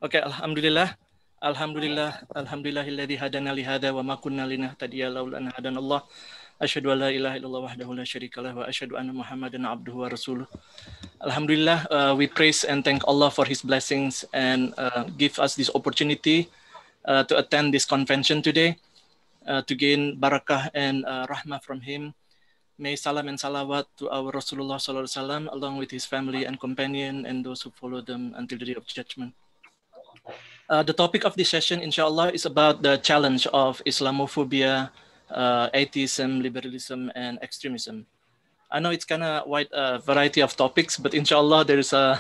Okay, Alhamdulillah. Alhamdulillah. Alhamdulillahilladzi hadana li hadza wa ma kunna linahtadiya laula an hadanallah. Asyhadu an la ilaha illallah wahdahu la syarikalah wa asyhadu anna Muhammadan abduhu wa rasuluh. Alhamdulillah, we praise and thank Allah for His blessings and give us this opportunity to attend this convention today to gain barakah and rahmah from Him. May salam and salawat to our Rasulullah sallallahu alaihi wasallam along with his family and companion and those who follow them until the day of judgment. The topic of this session, inshallah, is about the challenge of Islamophobia, atheism, liberalism, and extremism. I know it's kind of wide variety of topics, but inshallah there is a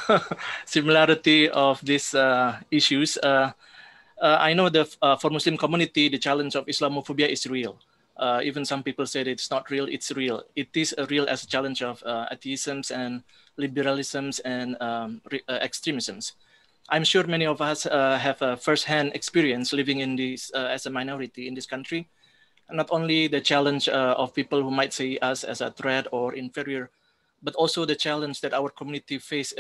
similarity of these issues. I know that for Muslim community, the challenge of Islamophobia is real. Even some people say that it's not real, it's real. It is real as a challenge of atheisms and liberalisms and extremisms. I'm sure many of us have a first-hand experience living in this as a minority in this country. Not only the challenge of people who might see us as a threat or inferior, but also the challenge that our community face,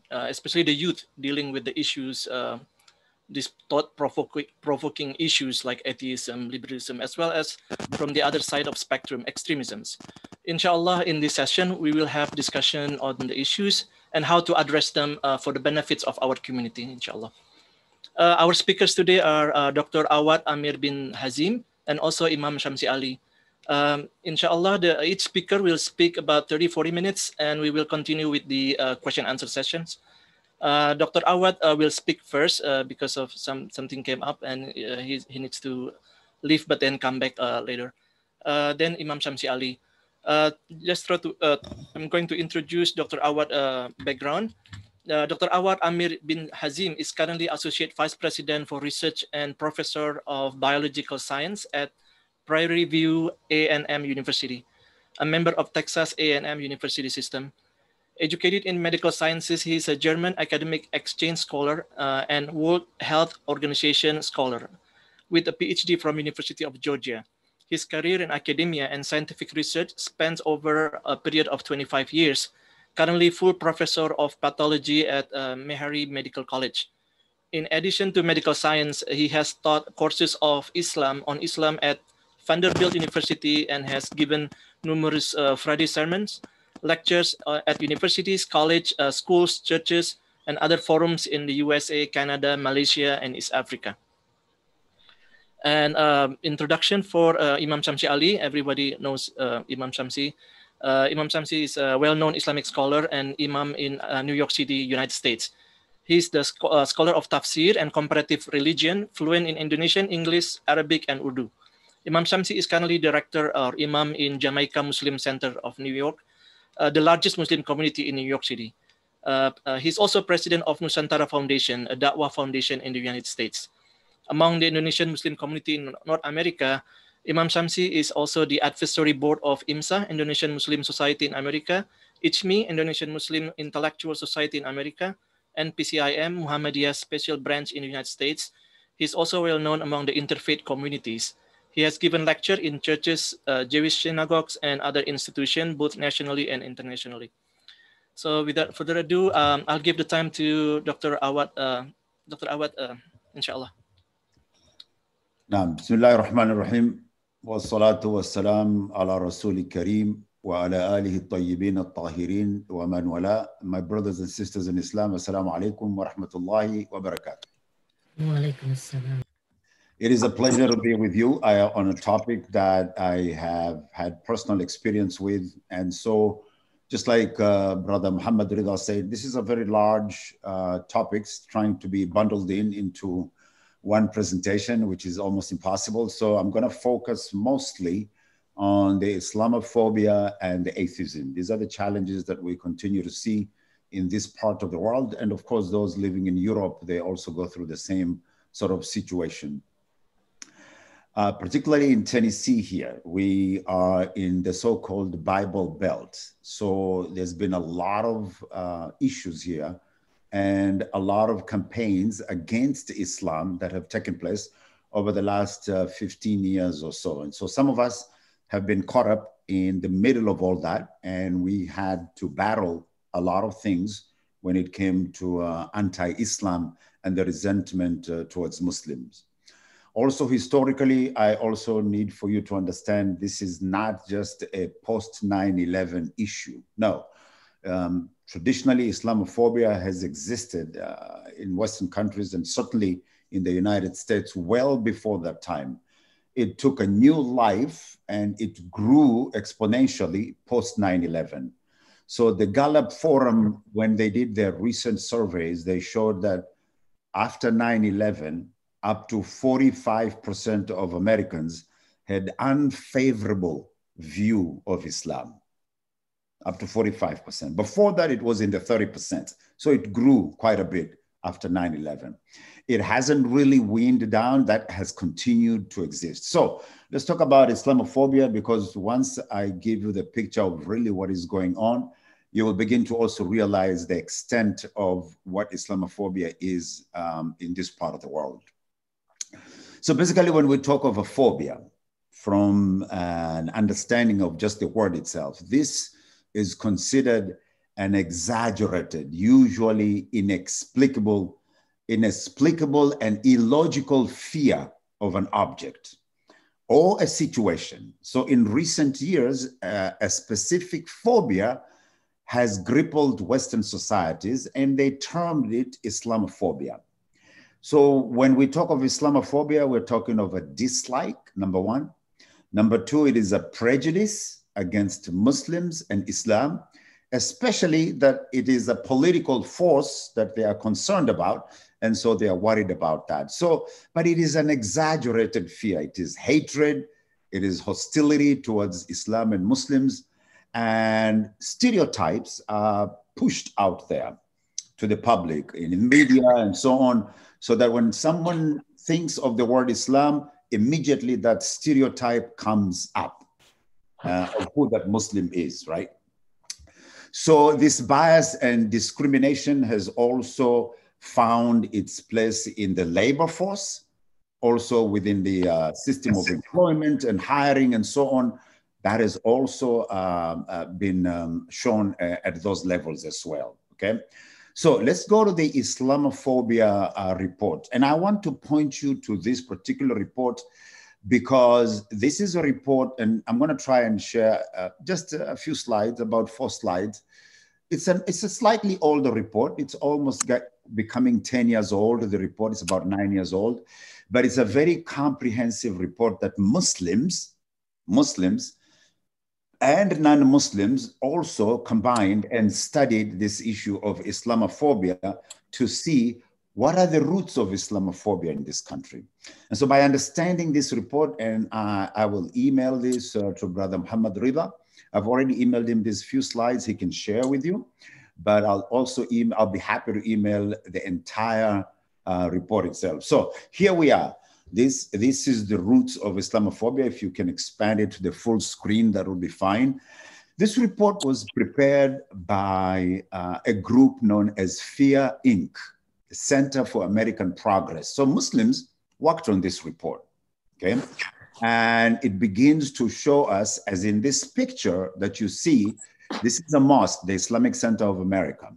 especially the youth dealing with the issues, these thought-provoking issues like atheism, liberalism, as well as from the other side of spectrum, extremisms. Inshallah, in this session, we will have discussion on the issues and how to address them for the benefits of our community, inshallah. Our speakers today are Dr. Awad Amir bin Hazim and also Imam Shamsi Ali. Inshallah, each speaker will speak about 30-40 minutes and we will continue with the question answer sessions. Dr. Awad will speak first because of something came up and he needs to leave but then come back later. Then Imam Shamsi Ali. I'm going to introduce Dr. Awad background. Dr. Awad Amir bin Hazim is currently Associate Vice President for Research and Professor of Biological Science at Prairie View A&M University, a member of Texas A&M University System. Educated in medical sciences, he is a German academic exchange scholar and World Health Organization scholar with a PhD from University of Georgia. His career in academia and scientific research spans over a period of 25 years, currently full professor of pathology at Mehari Medical College. In addition to medical science, he has taught courses of Islam at Vanderbilt University and has given numerous Friday sermons, lectures at universities, college, schools, churches, and other forums in the USA, Canada, Malaysia, and East Africa. And introduction for Imam Shamsi Ali. Everybody knows Imam Shamsi. Imam Shamsi is a well-known Islamic scholar and Imam in New York City, United States. He's the scholar of tafsir and comparative religion, fluent in Indonesian, English, Arabic, and Urdu. Imam Shamsi is currently director or Imam in Jamaica Muslim Center of New York, the largest Muslim community in New York City. He's also president of Nusantara Foundation, a Da'wah foundation in the United States. Among the Indonesian Muslim community in North America, Imam Shamsi is also the advisory board of IMSA, Indonesian Muslim Society in America, ICMI, Indonesian Muslim Intellectual Society in America, and PCIM, Muhammadiyah Special Branch in the United States. He's also well known among the interfaith communities. He has given lecture in churches, Jewish synagogues, and other institutions, both nationally and internationally. So without further ado, I'll give the time to Dr. Awad. Dr. Awad, inshallah. نعم بسم الله الرحمن الرحيم والصلاة والسلام على رسول الكريم وعلى آله الطيبين الطاهرين ومن والاه. My brothers and sisters in Islam, Assalamu alaikum wa rahmatullahi wa barakatuh. Wa alaikum assalam. It is a pleasure to be with you on a topic that I have had personal experience with. And so just like Brother Muhammad Rida said, this is a very large topics trying to be bundled into one presentation, which is almost impossible. So I'm going to focus mostly on the Islamophobia and the atheism. These are the challenges that we continue to see in this part of the world. And of course, those living in Europe, they also go through the same sort of situation. Particularly in Tennessee here, we are in the so-called Bible Belt. So there's been a lot of issues here and a lot of campaigns against Islam that have taken place over the last 15 years or so. And so some of us have been caught up in the middle of all that, and we had to battle a lot of things when it came to anti-Islam and the resentment towards Muslims. Also, historically, I also need for you to understand this is not just a post 9/11 issue. No. Traditionally, Islamophobia has existed in Western countries and certainly in the United States well before that time. It took a new life and it grew exponentially post 9/11. So the Gallup Forum, when they did their recent surveys, they showed that after 9/11, up to 45% of Americans had unfavorable view of Islam, up to 45%. Before that, it was in the 30%. So it grew quite a bit after 9/11. It hasn't really weaned down. That has continued to exist. So let's talk about Islamophobia, because once I give you the picture of really what is going on, you will begin to also realize the extent of what Islamophobia is in this part of the world. So basically, when we talk of a phobia, from an understanding of just the word itself, this is considered an exaggerated, usually inexplicable and illogical fear of an object or a situation. So in recent years, a specific phobia has grappled Western societies, and they termed it Islamophobia. So when we talk of Islamophobia, we're talking of a dislike, number one. Number two, it is a prejudice against Muslims and Islam, especially that it is a political force that they are concerned about, and so they are worried about that. So, but it is an exaggerated fear. It is hatred, it is hostility towards Islam and Muslims, and stereotypes are pushed out there to the public in media and so on, so that when someone thinks of the word Islam, immediately that stereotype comes up of who that Muslim is, right? So this bias and discrimination has also found its place in the labor force, also within the system of employment and hiring and so on. That has also been shown at those levels as well, okay? So let's go to the Islamophobia report. And I want to point you to this particular report because this is a report, and I'm going to try and share just a few slides, about 4 slides. It's a slightly older report. It's almost becoming 10 years old. The report is about 9 years old, but it's a very comprehensive report that Muslims and non-Muslims also combined and studied this issue of Islamophobia to see what are the roots of Islamophobia in this country. And so by understanding this report, and I will email this to Brother Muhammad Rida. I've already emailed him these few slides he can share with you, but I'll also I'll be happy to email the entire report itself. So here we are. This is the roots of Islamophobia. If you can expand it to the full screen, that would be fine. This report was prepared by a group known as FEAR Inc., the Center for American Progress. So Muslims worked on this report, okay? And it begins to show us, as in this picture that you see, this is a mosque, the Islamic Center of America,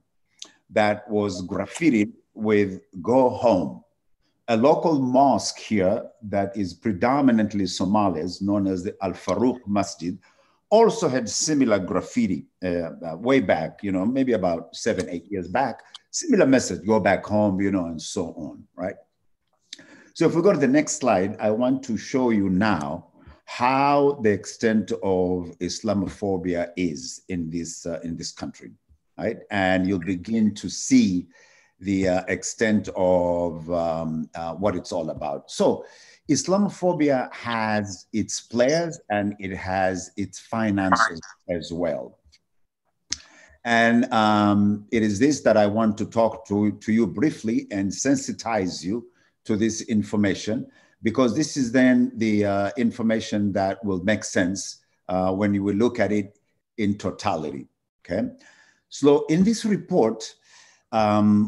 that was graffitied with "Go Home." A local mosque here that is predominantly Somalis, known as the Al Farouk Masjid, also had similar graffiti way back, you know, maybe about 7, 8 years back. Similar message, go back home, you know, and so on, right? So if we go to the next slide, I want to show you now how the extent of Islamophobia is in this country, right? And you'll begin to see the extent of what it's all about. So Islamophobia has its players and it has its finances as well. And it is this that I want to talk to you briefly and sensitize you to this information, because this is then the information that will make sense when you will look at it in totality, okay? So in this report,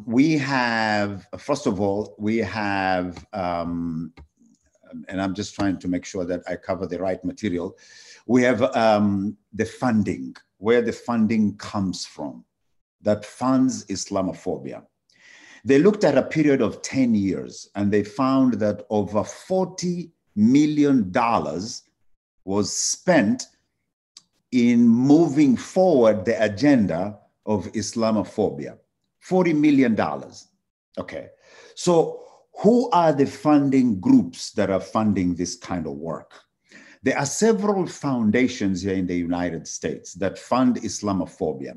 we have, first of all, we have, and I'm just trying to make sure that I cover the right material. We have the funding, where the funding comes from. that funds Islamophobia. They looked at a period of 10 years and they found that over $40 million was spent in moving forward the agenda of Islamophobia. $40 million. Okay. So who are the funding groups that are funding this kind of work? There are several foundations here in the United States that fund Islamophobia.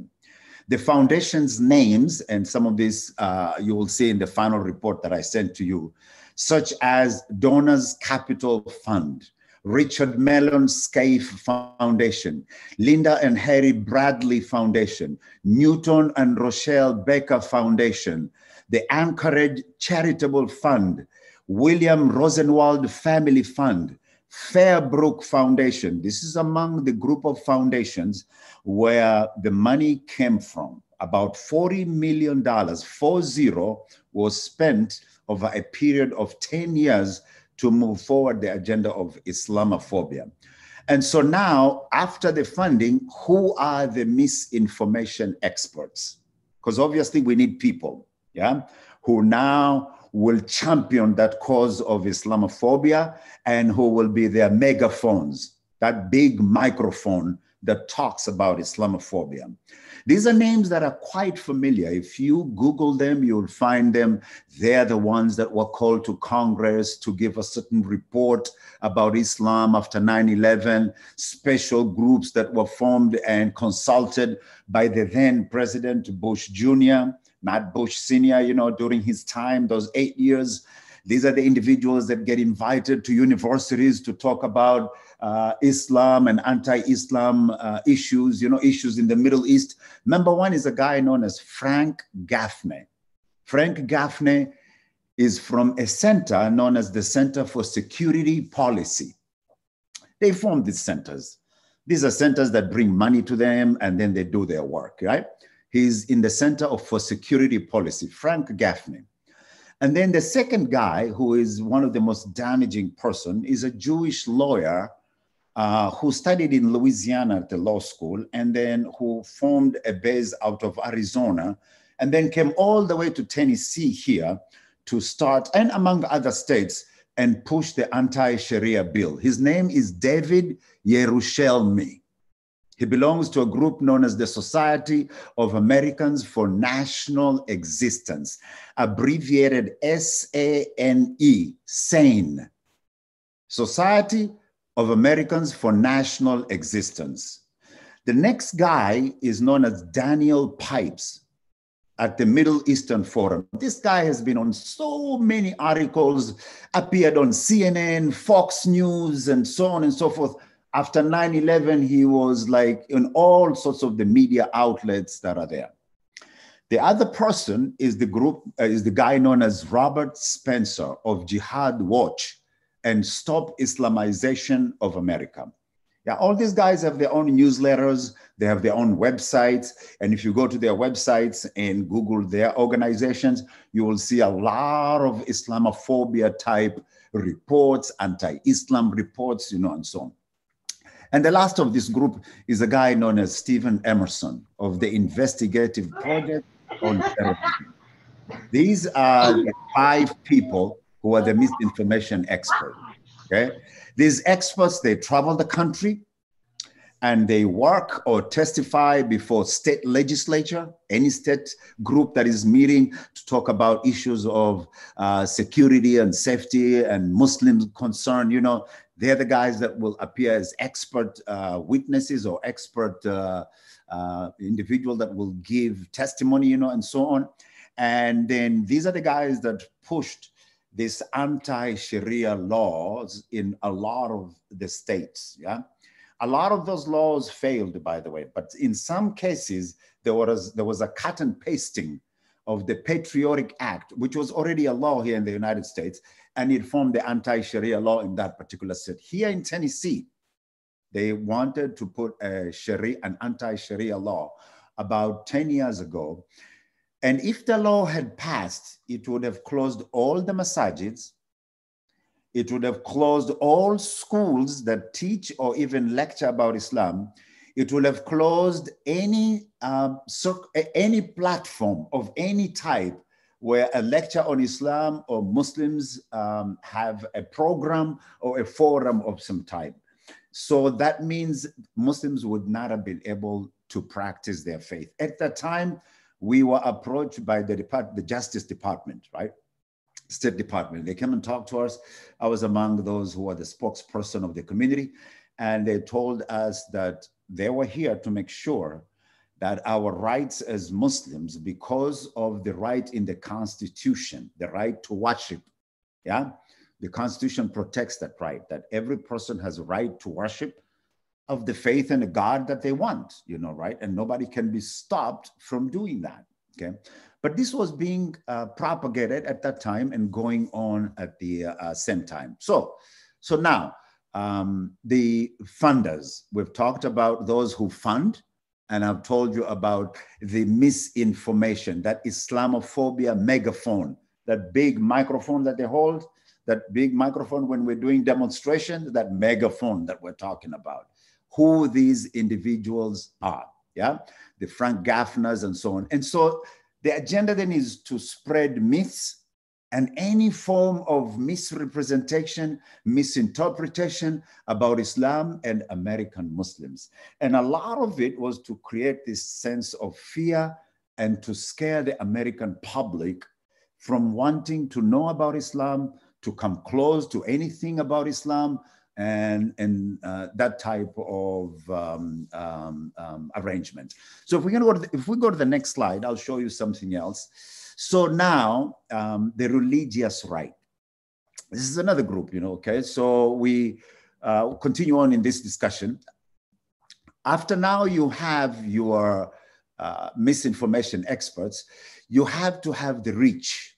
The foundation's names, and some of this you will see in the final report that I sent to you, such as Donors Capital Fund, Richard Mellon Scaife Foundation, Linda and Harry Bradley Foundation, Newton and Rochelle Baker Foundation, the Anchorage Charitable Fund, William Rosenwald Family Fund, Fairbrook Foundation. This is among the group of foundations where the money came from. About $40 million, 40, was spent over a period of 10 years to move forward the agenda of Islamophobia. And so now, after the funding, who are the misinformation experts? Because obviously we need people, yeah, who now will champion that cause of Islamophobia and who will be their megaphones, that big microphone that talks about Islamophobia. These are names that are quite familiar. If you Google them, you'll find them. They're the ones that were called to Congress to give a certain report about Islam after 9/11, special groups that were formed and consulted by the then President Bush Jr., not Bush Sr., you know, during his time, those 8 years. These are the individuals that get invited to universities to talk about Islam and anti-Islam issues, you know, issues in the Middle East. Number one is a guy known as Frank Gaffney. Frank Gaffney is from a center known as the Center for Security Policy. They formed these centers. These are centers that bring money to them and then they do their work, right? He's in the Center for Security Policy, Frank Gaffney. And then the second guy, who is one of the most damaging person, is a Jewish lawyer who studied in Louisiana at the law school and then who formed a base out of Arizona and then came all the way to Tennessee here to start, and among other states, and push the anti-Sharia bill. His name is David Yerushalmi. He belongs to a group known as the Society of Americans for National Existence, abbreviated SANE, SANE, Society of Americans for National Existence. The next guy is known as Daniel Pipes at the Middle Eastern Forum. This guy has been on so many articles, appeared on CNN, Fox News, and so on and so forth. After 9/11, he was like in all sorts of the media outlets that are there. The other person is the guy known as Robert Spencer of Jihad Watch and Stop Islamization of America. Yeah, all these guys have their own newsletters, they have their own websites, and if you go to their websites and Google their organizations, you will see a lot of Islamophobia type reports, anti-Islam reports, you know, and so on. And the last of this group is a guy known as Stephen Emerson of the Investigative Project on Terrorism. These are the 5 people who are the misinformation experts, okay? These experts, they travel the country and they work or testify before state legislature, any state group that is meeting to talk about issues of security and safety and Muslim concern, you know. They're the guys that will appear as expert witnesses or expert individual that will give testimony, you know, and so on. And then these are the guys that pushed this anti-Sharia laws in a lot of the states, yeah? A lot of those laws failed, by the way, but in some cases, there was a cut and pasting of the Patriotic Act, which was already a law here in the United States, and it formed the anti-Sharia law in that particular state. Here in Tennessee, they wanted to put an anti-Sharia law about 10 years ago. And if the law had passed, it would have closed all the masajids. It would have closed all schools that teach or even lecture about Islam. It will have closed any platform of any type where a lecture on Islam or Muslims have a program or a forum of some type. So that means Muslims would not have been able to practice their faith. At that time, we were approached by the Justice Department, right? State Department. They came and talked to us. I was among those who were the spokesperson of the community. And they told us that they were here to make sure that our rights as Muslims, because of the right in the Constitution, the right to worship, yeah? The Constitution protects that right, that every person has a right to worship of the faith and the God that they want, you know, right? And nobody can be stopped from doing that, okay? But this was being propagated at that time and going on at the same time. So now, the funders, we've talked about those who fund, and I've told you about the misinformation, that Islamophobia megaphone, that big microphone that they hold, that big microphone when we're doing demonstrations, that megaphone that we're talking about, who these individuals are, yeah? The Frank Gaffners and so on. And so the agenda then is to spread myths and any form of misrepresentation, misinterpretation about Islam and American Muslims. And a lot of it was to create this sense of fear and to scare the American public from wanting to know about Islam, to come close to anything about Islam, and that type of arrangement. So if we go to the next slide, I'll show you something else. So now the religious right. This is another group, you know, okay? So we continue on in this discussion. After now you have your misinformation experts, you have to have the reach.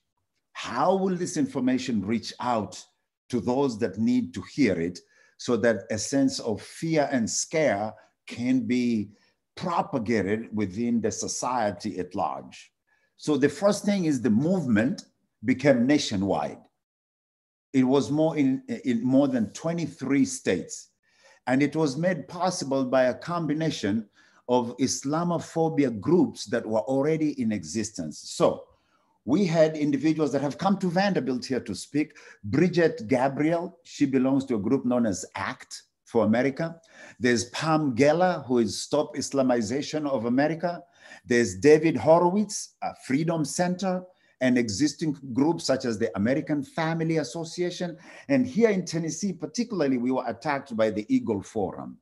How will this information reach out to those that need to hear it so that a sense of fear and scare can be propagated within the society at large? So the first thing is the movement became nationwide. It was in more than 23 states. And it was made possible by a combination of Islamophobia groups that were already in existence. So we had individuals that have come to Vanderbilt here to speak. Bridget Gabriel, she belongs to a group known as ACT for America. There's Pam Geller, who is Stop Islamization of America. There's David Horowitz, Freedom Center, and existing groups such as the American Family Association. And here in Tennessee, particularly, we were attacked by the Eagle Forum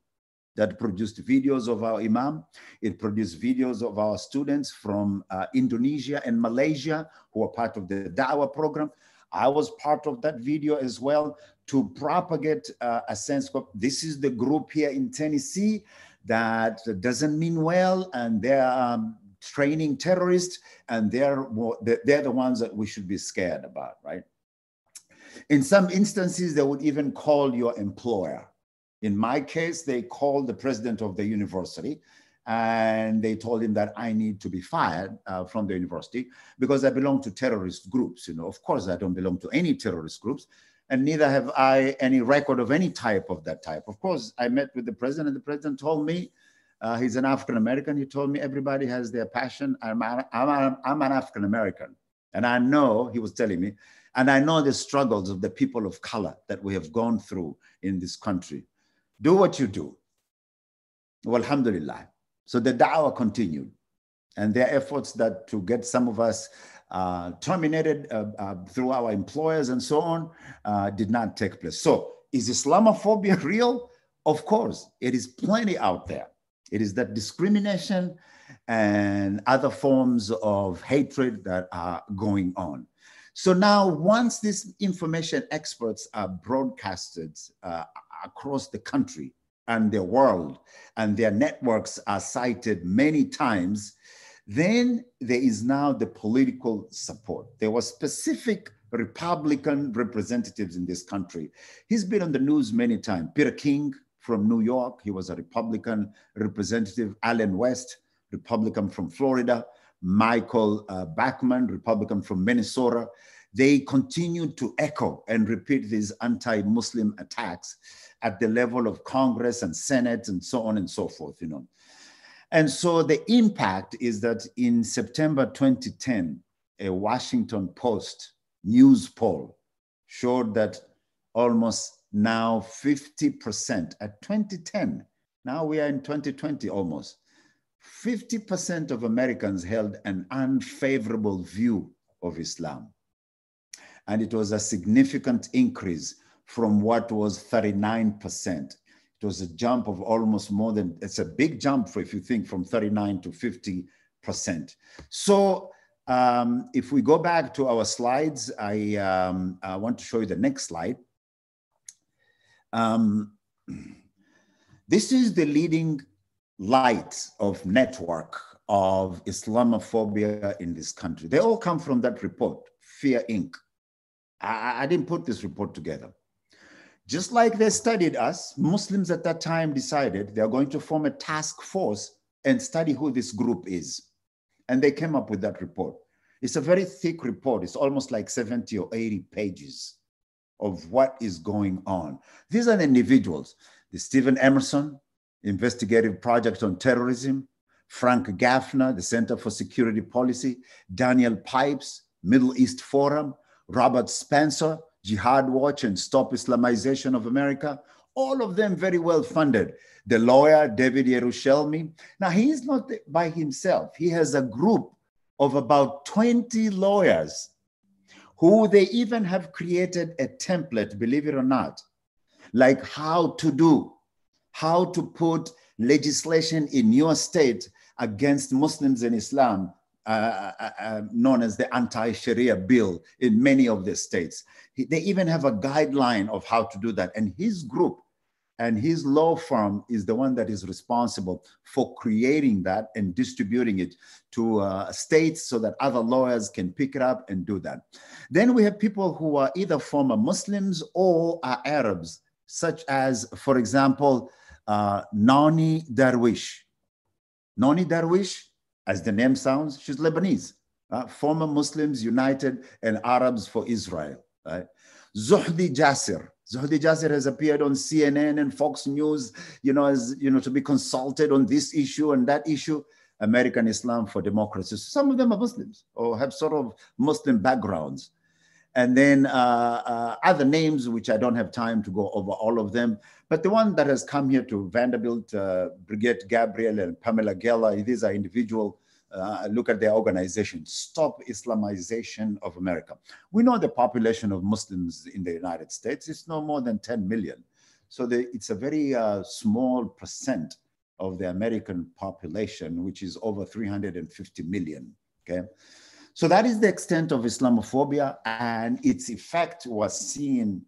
that produced videos of our Imam. It produced videos of our students from Indonesia and Malaysia who were part of the Dawah program. I was part of that video as well to propagate a sense of this is the group here in Tennessee that doesn't mean well, and they're training terrorists, and they're the ones that we should be scared about, right? In some instances, they would even call your employer. In my case, they called the president of the university and they told him that I need to be fired from the university because I belong to terrorist groups. You know, of course, I don't belong to any terrorist groups, and neither have I any record of any type of that type. Of course, I met with the president, and the president told me, he's an African-American. He told me everybody has their passion. I'm an African-American. And I know, he was telling me, and I know the struggles of the people of color that we have gone through in this country. Do what you do. Well, alhamdulillah. So the da'wah continued. And their efforts to get some of us terminated through our employers and so on did not take place. So is Islamophobia real? Of course, it is plenty out there. It is that discrimination and other forms of hatred that are going on. So now, once these information experts are broadcasted across the country and the world, and their networks are cited many times, then there is now the political support. There were specific Republican representatives in this country. He's been on the news many times. Peter King from New York, he was a Republican representative. Allen West, Republican from Florida. Michael Bachmann, Republican from Minnesota. they continued to echo and repeat these anti-Muslim attacks at the level of Congress and Senate and so on and so forth, you know. And so the impact is that in September 2010, a Washington Post news poll showed that almost now 50% at 2010, now we are in 2020 almost, 50% of Americans held an unfavorable view of Islam. And it was a significant increase from what was 39%. It was a jump of almost more than, it's a big jump for, if you think, from 39 to 50%. So if we go back to our slides, I want to show you the next slide. This is the leading light of network of Islamophobia in this country. They all come from that report, Fear Inc. I didn't put this report together. Just like they studied us, Muslims at that time decided they are going to form a task force and study who this group is. And they came up with that report. It's a very thick report. It's almost like 70 or 80 pages of what is going on. These are the individuals. The Stephen Emerson Investigative Project on Terrorism, Frank Gaffner, the Center for Security Policy, Daniel Pipes, Middle East Forum, Robert Spencer, Jihad Watch and Stop Islamization of America, all of them very well funded. The lawyer, David Yerushalmi. Now, he is not by himself. He has a group of about 20 lawyers who they even have created a template, believe it or not, like how to put legislation in your state against Muslims and Islam, known as the anti-Sharia bill in many of the states. They even have a guideline of how to do that. And his group and his law firm is the one that is responsible for creating that and distributing it to states so that other lawyers can pick it up and do that. Then we have people who are either former Muslims or are Arabs, such as, for example, Nonie Darwish. Nonie Darwish, as the name sounds, she's Lebanese. Former Muslims United and Arabs for Israel. Right? Zuhdi Jasser. Zuhdi Jasser has appeared on CNN and Fox News, to be consulted on this issue and that issue. American Islam for Democracy. Some of them are Muslims or have sort of Muslim backgrounds. And then other names, which I don't have time to go over all of them. But the one that has come here to Vanderbilt, Brigitte Gabriel and Pamela Geller, these are individual, look at their organization, Stop Islamization of America. We know the population of Muslims in the United States is no more than 10 million. So it's a very small percent of the American population, which is over 350 million, okay? So that is the extent of Islamophobia, and its effect was seen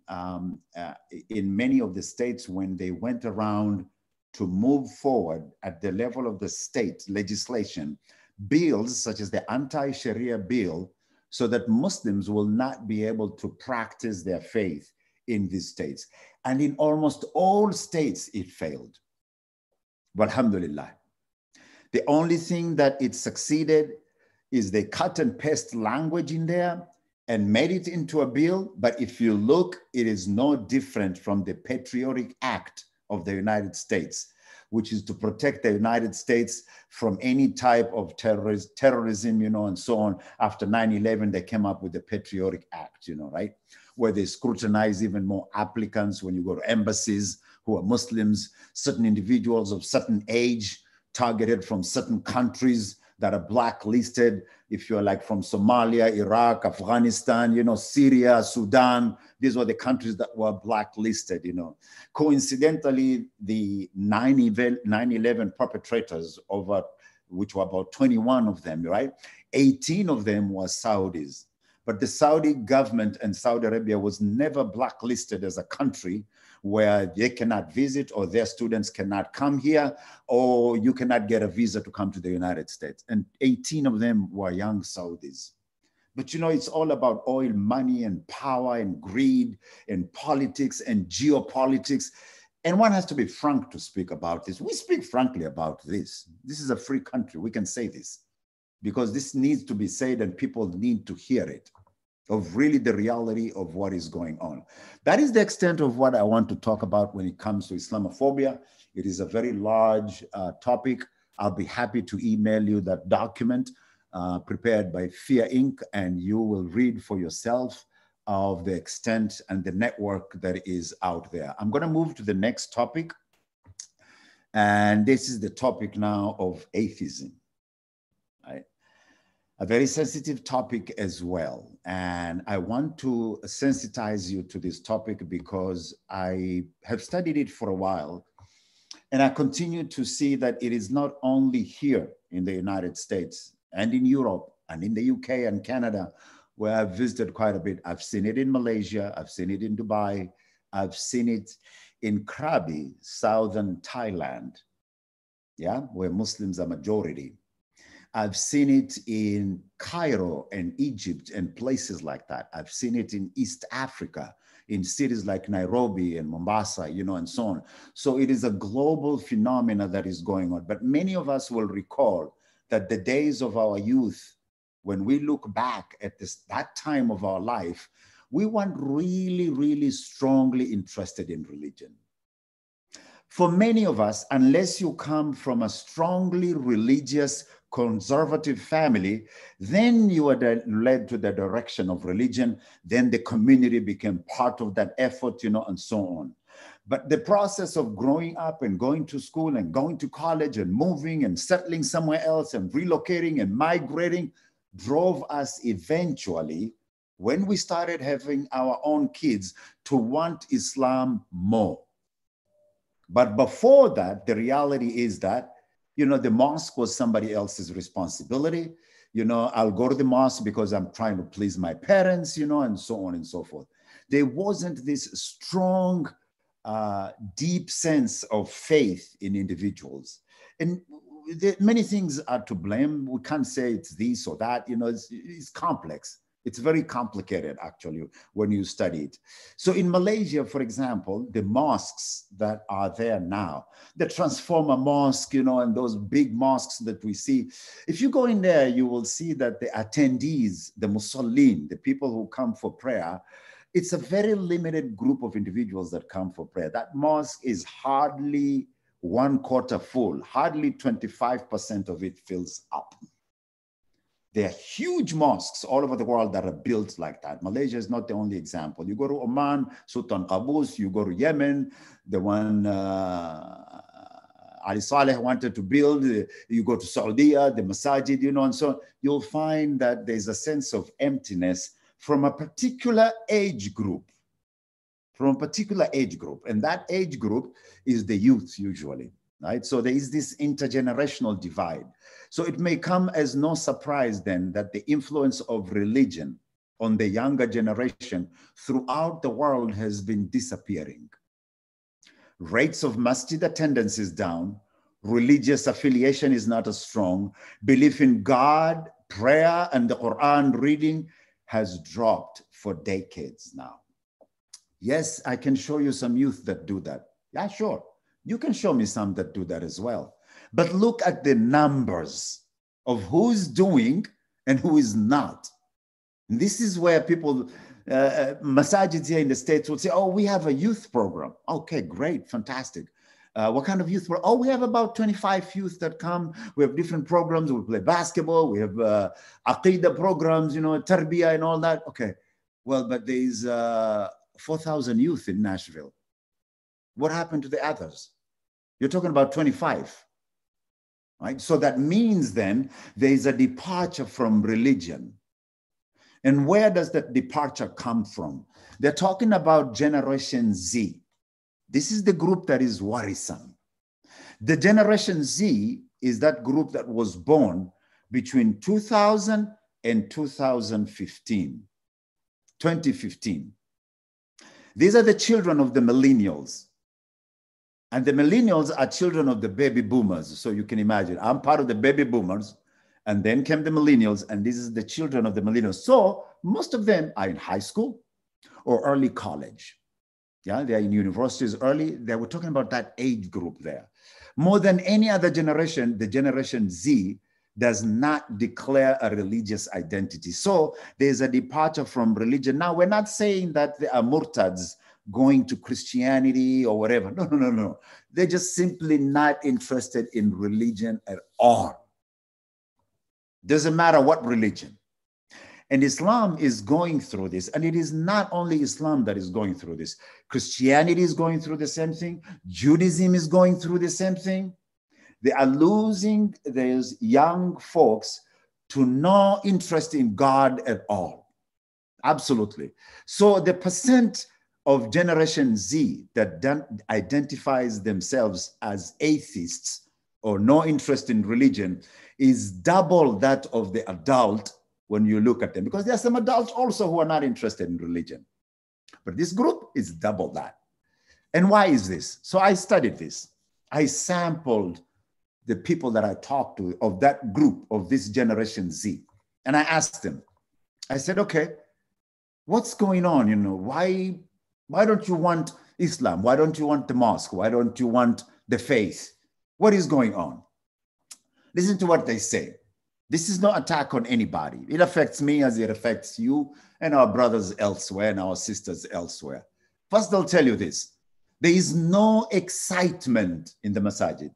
in many of the states when they went around to move forward at the level of the state legislation, bills such as the anti-Sharia bill, so that Muslims will not be able to practice their faith in these states. And in almost all states, it failed. But alhamdulillah. The only thing that it succeeded is they cut and paste language in there and made it into a bill. But if you look, it is no different from the Patriotic Act of the United States, which is to protect the United States from any type of terrorism, and so on. After 9/11, they came up with the Patriotic Act, right? Where they scrutinize even more applicants when you go to embassies who are Muslims, certain individuals of certain age targeted from certain countries that are blacklisted. If you're like from Somalia, Iraq, Afghanistan, Syria, Sudan, these were the countries that were blacklisted, Coincidentally, the 9/11 perpetrators, which were about 21 of them, right? 18 of them were Saudis. But the Saudi government and Saudi Arabia was never blacklisted as a country where they cannot visit or their students cannot come here, or you cannot get a visa to come to the United States. And 18 of them were young Saudis. But it's all about oil, money, and power, and greed, and politics, and geopolitics. And one has to be frank to speak about this. We speak frankly about this. This is a free country. We can say this because this needs to be said and people need to hear it. of really the reality of what is going on. That is the extent of what I want to talk about when it comes to Islamophobia. It is a very large topic. I'll be happy to email you that document prepared by Fear Inc., and you will read for yourself of the extent and the network that is out there. I'm going to move to the next topic. And this is the topic now of atheism. Right? A very sensitive topic as well. And I want to sensitize you to this topic because I have studied it for a while. And I continue to see that it is not only here in the United States and in Europe and in the UK and Canada, where I've visited quite a bit. I've seen it in Malaysia. I've seen it in Dubai. I've seen it in Krabi, southern Thailand, yeah, where Muslims are majority. I've seen it in Cairo and Egypt and places like that. I've seen it in East Africa, in cities like Nairobi and Mombasa, you know, and so on. So it is a global phenomena that is going on. But many of us will recall that the days of our youth, when we look back at that time of our life, we weren't really, really strongly interested in religion. For many of us, unless you come from a strongly religious, conservative family, then you are led to the direction of religion. Then the community became part of that effort, you know, and so on. But the process of growing up and going to school and going to college and moving and settling somewhere else and relocating and migrating drove us eventually, when we started having our own kids, to want Islam more. But before that, the reality is that, you know, the mosque was somebody else's responsibility. You know, I'll go to the mosque because I'm trying to please my parents, you know, and so on and so forth. There wasn't this strong, deep sense of faith in individuals. And many things are to blame. We can't say it's this or that, you know, it's complex. It's very complicated, actually, when you study it. So in Malaysia, for example, the mosques that are there now, the Transformer Mosque, you know, and those big mosques that we see, if you go in there, you will see that the attendees, the musallin, the people who come for prayer, it's a very limited group of individuals that come for prayer. That mosque is hardly 1/4 full, hardly 25% of it fills up. There are huge mosques all over the world that are built like that. Malaysia is not the only example. You go to Oman, Sultan Qaboos, you go to Yemen, the one Ali Saleh wanted to build, you go to Saudi, the Masajid, you know, and so on. You'll find that there's a sense of emptiness from a particular age group, and that age group is the youth usually. Right? So there is this intergenerational divide. So it may come as no surprise then that the influence of religion on the younger generation throughout the world has been disappearing. Rates of masjid attendance is down. Religious affiliation is not as strong. Belief in God, prayer, and the Quran reading has dropped for decades now. Yes, I can show you some youth that do that. Yeah, sure. You can show me some that do that as well. But look at the numbers of who's doing and who is not. And this is where people, masajids here in the States would say, oh, we have a youth program. Okay, great, fantastic. What kind of youth program? Oh, we have about 25 youth that come. We have different programs. We play basketball. We have aqidah programs, you know, tarbiyah and all that. Okay, well, but there's 4,000 youth in Nashville. What happened to the others? You're talking about 25, right? So that means then there is a departure from religion. And where does that departure come from? They're talking about Generation Z. This is the group that is worrisome. The Generation Z is that group that was born between 2000 and 2015. These are the children of the millennials. And the millennials are children of the baby boomers. So you can imagine, I'm part of the baby boomers, and then came the millennials, and this is the children of the millennials. So most of them are in high school or early college. Yeah, they're in universities early. They were talking about that age group there. More than any other generation, the Generation Z does not declare a religious identity. So there's a departure from religion. Now, we're not saying that there are murtads going to Christianity or whatever. No, no, no, no. They're just simply not interested in religion at all. Doesn't matter what religion. And Islam is going through this. And it is not only Islam that is going through this. Christianity is going through the same thing. Judaism is going through the same thing. They are losing those young folks to no interest in God at all. Absolutely. So the percent of Generation Z that identifies themselves as atheists or no interest in religion is double that of the adult when you look at them, because there are some adults also who are not interested in religion. But this group is double that. And why is this? So I studied this. I sampled the people that I talked to of that group of this Generation Z. And I asked them, I said, okay, what's going on? You know, why don't you want Islam? Why don't you want the mosque? Why don't you want the faith? What is going on? Listen to what they say. This is no attack on anybody. It affects me as it affects you and our brothers elsewhere and our sisters elsewhere. First, they'll tell you this. There is no excitement in the masajid.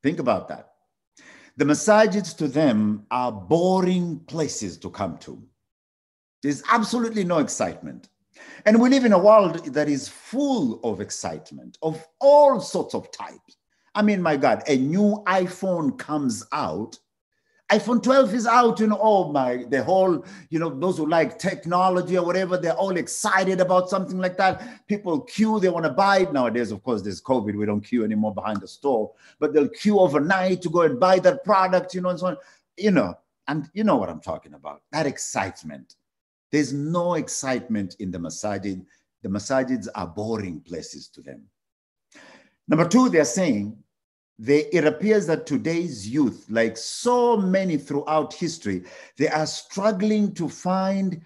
Think about that. The masajids to them are boring places to come to. There's absolutely no excitement. And we live in a world that is full of excitement of all sorts of types. I mean, my God, a new iPhone comes out. iPhone 12 is out, you know, oh my, the whole, you know, those who like technology or whatever, they're all excited about something like that. People queue, they want to buy it. Nowadays, of course, there's COVID. We don't queue anymore behind the store, but they'll queue overnight to go and buy that product, you know, and so on, you know, and you know what I'm talking about, that excitement. There's no excitement in the masajid. The masajids are boring places to them. Number two, they're saying it appears that today's youth, like so many throughout history, they are struggling to find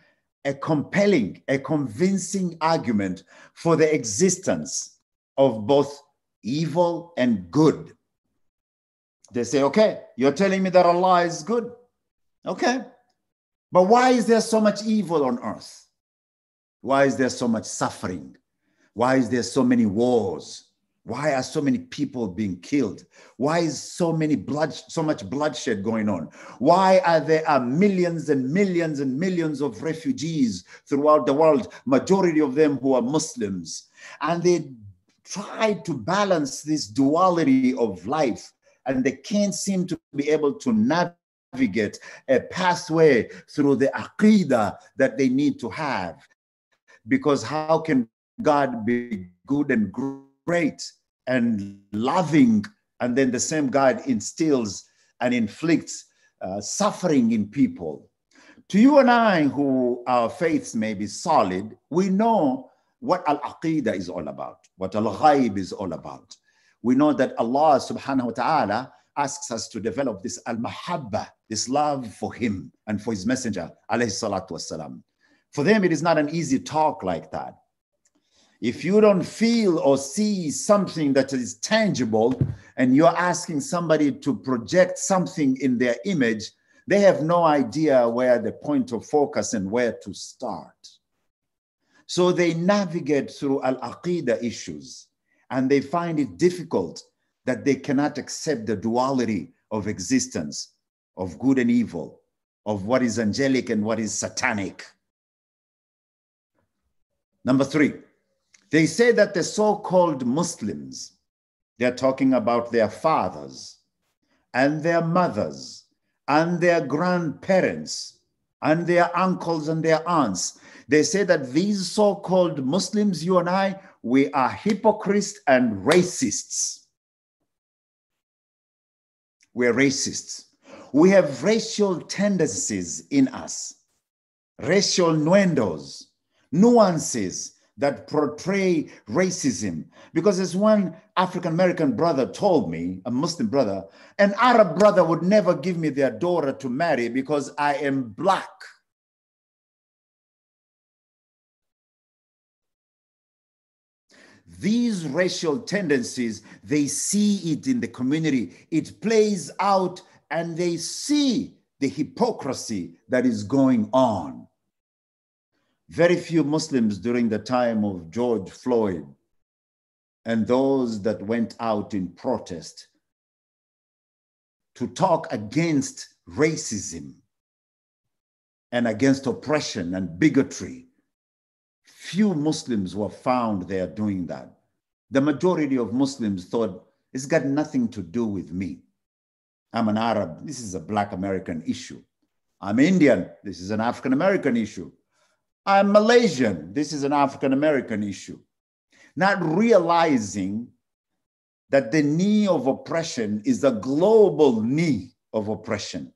a compelling, a convincing argument for the existence of both evil and good. They say, okay, you're telling me that Allah is good. Okay, but why is there so much evil on earth? Why is there so much suffering? Why is there so many wars? Why are so many people being killed? Why is so much bloodshed going on? Why are there millions and millions and millions of refugees throughout the world, majority of them who are Muslims? And they try to balance this duality of life, and they can't seem to be able to navigate a pathway through the aqidah that they need to have. Because how can God be good and great and loving, and then the same God instills and inflicts suffering in people? To you and I, who our faiths may be solid, we know what al-aqidah is all about, what al-ghaib is all about. We know that Allah subhanahu wa ta'ala asks us to develop this al-mahabba, this love for him and for his messenger, alayhi salatu wassalam. For them, it is not an easy talk like that. If you don't feel or see something that is tangible and you're asking somebody to project something in their image, they have no idea where the point of focus and where to start. So they navigate through al-aqidah issues, and they find it difficult that they cannot accept the duality of existence, of good and evil, of what is angelic and what is satanic. Number three, they say that the so-called Muslims, they're talking about their fathers and their mothers and their grandparents and their uncles and their aunts. They say that these so-called Muslims, you and I, we are hypocrites and racists. We're racists. We have racial tendencies in us, racial nuendos, nuances that portray racism. Because as one African-American brother told me, a Muslim brother, an Arab brother would never give me their daughter to marry because I am black. these racial tendencies, they see it in the community. It plays out and they see the hypocrisy that is going on. Very few Muslims during the time of George Floyd and those that went out in protest to talk against racism and against oppression and bigotry. Few Muslims were found there doing that. The majority of Muslims thought, it's got nothing to do with me. I'm an Arab, this is a Black American issue. I'm Indian, this is an African American issue. I'm Malaysian, this is an African American issue. Not realizing that the knee of oppression is a global knee of oppression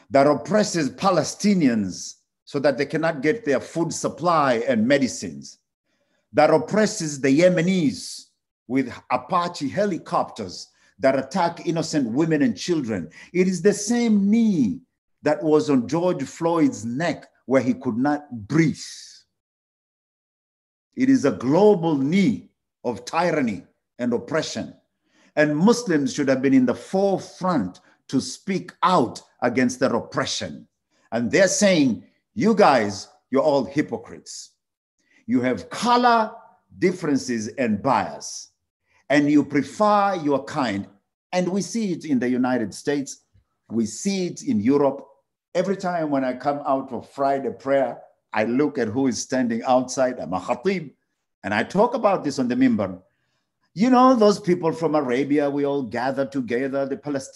that oppresses Palestinians so that they cannot get their food supply and medicines, that oppresses the Yemenis with Apache helicopters that attack innocent women and children. It is the same knee that was on George Floyd's neck where he could not breathe. It is a global knee of tyranny and oppression. And Muslims should have been in the forefront to speak out against their oppression. And they're saying, you guys, you're all hypocrites. You have color differences and bias, and you prefer your kind. And we see it in the United States. We see it in Europe. Every time when I come out of Friday prayer, I look at who is standing outside. I'm a khatib, and I talk about this on the minbar. You know, those people from Arabia, we all gather together.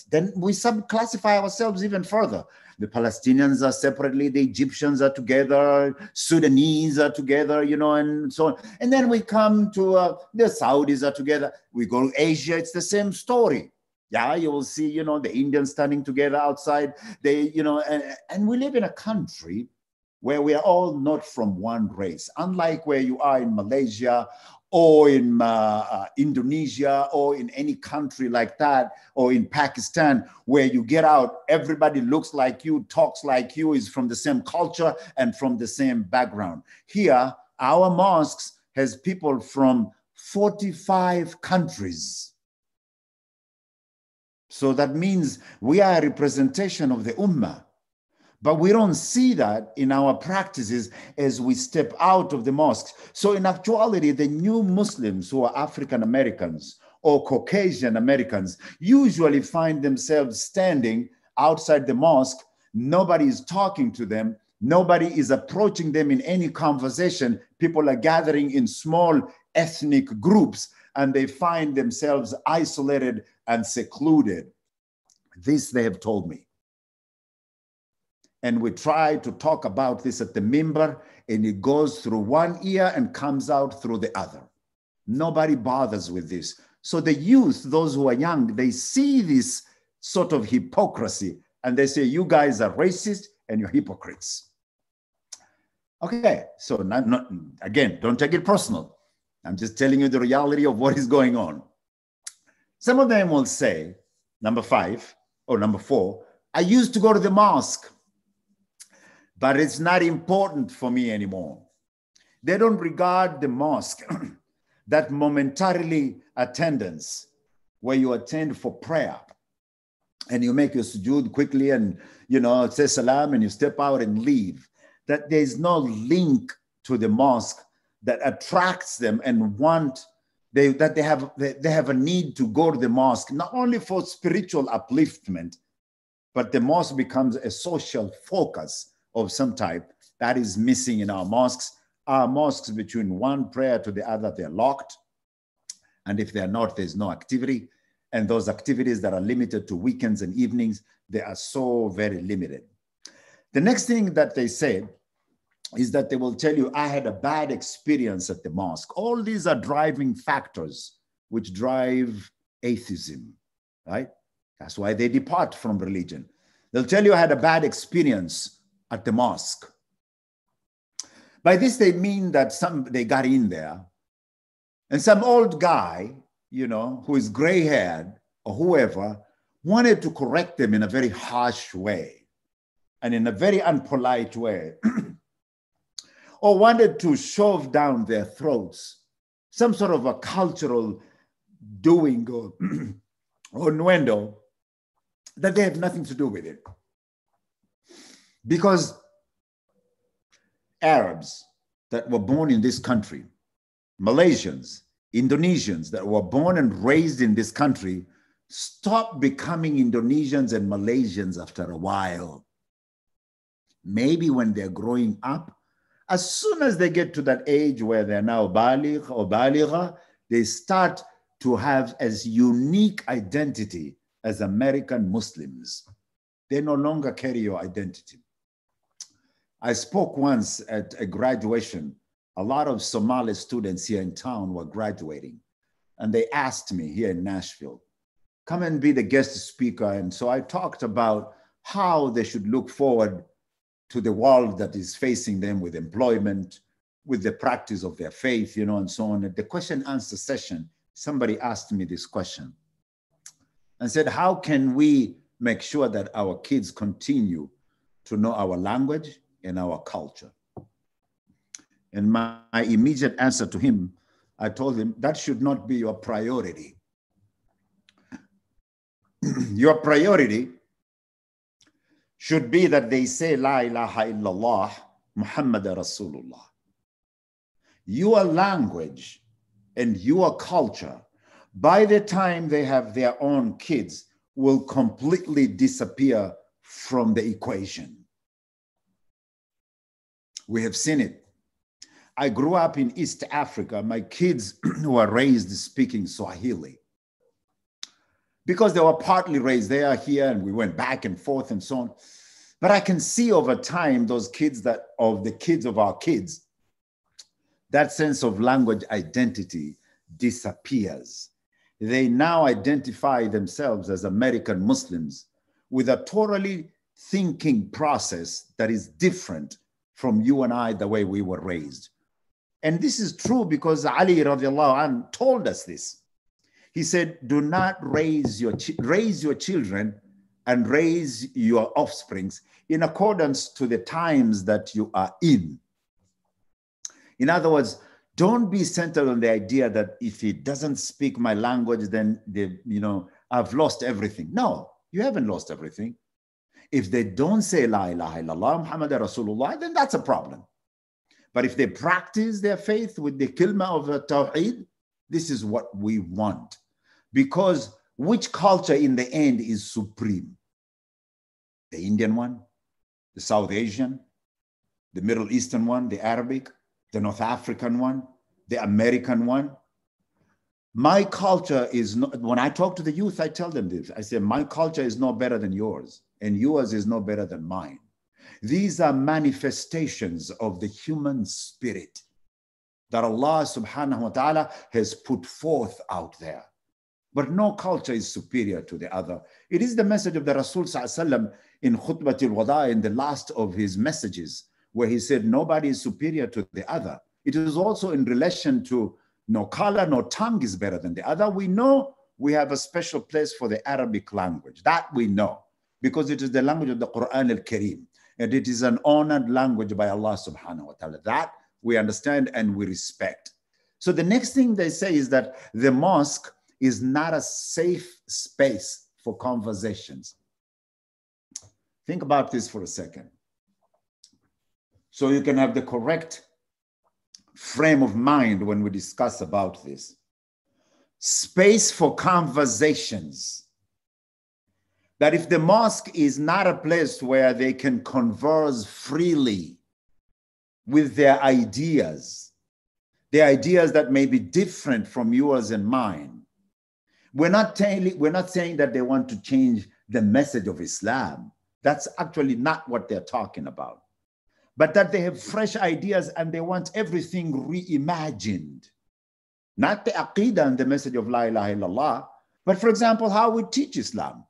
Then we subclassify ourselves even further. The Palestinians are separately, the Egyptians are together, Sudanese are together, you know, and so on. And then we come to the Saudis are together. We go to Asia, it's the same story. Yeah, you will see, you know, the Indians standing together outside. They, you know, and we live in a country where we are all not from one race, unlike where you are in Malaysia or in Indonesia or in any country like that, or in Pakistan, where you get out, everybody looks like you, talks like you, is from the same culture and from the same background. Here, our mosques has people from 45 countries. So that means we are a representation of the Ummah. But we don't see that in our practices as we step out of the mosques. So in actuality, the new Muslims who are African Americans or Caucasian Americans usually find themselves standing outside the mosque. Nobody is talking to them. Nobody is approaching them in any conversation. People are gathering in small ethnic groups and they find themselves isolated and secluded. This they have told me. And we try to talk about this at the minbar, and it goes through one ear and comes out through the other. Nobody bothers with this. So the youth, those who are young, they see this sort of hypocrisy, and they say, you guys are racist and you're hypocrites. Okay, so again, don't take it personal. I'm just telling you the reality of what is going on. Some of them will say, number 5 or number 4, I used to go to the mosque, but it's not important for me anymore. They don't regard the mosque, that momentarily attendance, where you attend for prayer and you make your sujood quickly and, you know, say salam and you step out and leave, that there's no link to the mosque that attracts them and that they have a need to go to the mosque, not only for spiritual upliftment, but the mosque becomes a social focus of some type. That is missing in our mosques. Our mosques, between one prayer to the other, they're locked. And if they're not, there's no activity. And those activities that are limited to weekends and evenings, they are so very limited. The next thing that they say is that they will tell you, I had a bad experience at the mosque. All these are driving factors which drive atheism, right? That's why they depart from religion. They'll tell you, I had a bad experience at the mosque. By this, they mean that they got in there and some old guy, you know, who is gray-haired or whoever, wanted to correct them in a very harsh way and in a very unpolite way, or wanted to shove down their throats some sort of a cultural doing or innuendo, that they have nothing to do with it. Because Arabs that were born in this country, Malaysians, Indonesians that were born and raised in this country, stop becoming Indonesians and Malaysians after a while. Maybe when they're growing up, as soon as they get to that age where they're now baligh or baligha, they start to have as unique identity as American Muslims. They no longer carry your identity. I spoke once at a graduation. A lot of Somali students here in town were graduating, and they asked me here in Nashville, come and be the guest speaker. And so I talked about how they should look forward to the world that is facing them with employment, with the practice of their faith, you know, and so on. At the question answer session, somebody asked me this question and said, how can we make sure that our kids continue to know our language and our culture? And my immediate answer to him, I told him, that should not be your priority. Your priority should be that they say, La ilaha illallah, Muhammad Rasulullah. Your language and your culture, by the time they have their own kids, will completely disappear from the equation. We have seen it. I grew up in East Africa. My kids were raised speaking Swahili because they were partly raised there, here, and we went back and forth and so on. But I can see over time those kids that, of the kids of our kids, that sense of language identity disappears. They now identify themselves as American Muslims with a totally thinking process that is different from you and I, the way we were raised. And this is true because Ali radiallahu anh told us this. He said, do not raise your children and raise your offsprings in accordance to the times that you are in. In other words, don't be centered on the idea that if he doesn't speak my language, then I've lost everything. No, you haven't lost everything. If they don't say La ilaha illallah Muhammad Rasulullah, then that's a problem. But if they practice their faith with the kilma of Tawheed, this is what we want. Because which culture in the end is supreme? The Indian one, the South Asian, the Middle Eastern one, the Arabic, the North African one, the American one. My culture is not, when I talk to the youth, I tell them this. I say, my culture is no better than yours, and yours is no better than mine. These are manifestations of the human spirit that Allah subhanahu wa ta'ala has put forth out there. But no culture is superior to the other. It is the message of the Rasul sallallahu alaihi wasallam in Khutbatul Wada, in the last of his messages, where he said, nobody is superior to the other. It is also in relation to no color, no tongue is better than the other. We know we have a special place for the Arabic language. That we know, because it is the language of the Quran al-Kareem. And it is an honored language by Allah subhanahu wa ta'ala. That we understand and we respect. So the next thing they say is that the mosque is not a safe space for conversations. Think about this for a second. So you can have the correct frame of mind when we discuss about this. Space for conversations. That if the mosque is not a place where they can converse freely with their ideas, the ideas that may be different from yours and mine, we're not saying that they want to change the message of Islam. That's actually not what they're talking about. But that they have fresh ideas and they want everything reimagined. Not the aqidah and the message of La ilaha illallah, but for example, how we teach Islam.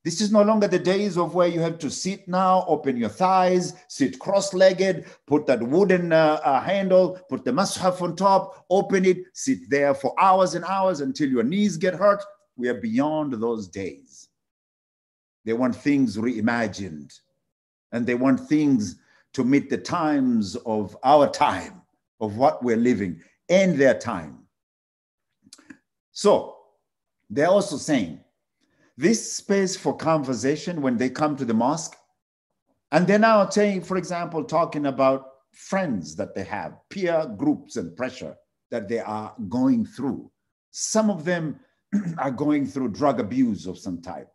This is no longer the days of where you have to sit now, open your thighs, sit cross-legged, put that wooden handle, put the mushaf on top, open it, sit there for hours and hours until your knees get hurt. We are beyond those days. They want things reimagined, and they want things to meet the times of our time, of what we're living. and their time. So they're also saying this space for conversation when they come to the mosque, and they're now saying, for example, talking about friends that they have, peer groups and pressure that they are going through. Some of them are going through drug abuse of some type.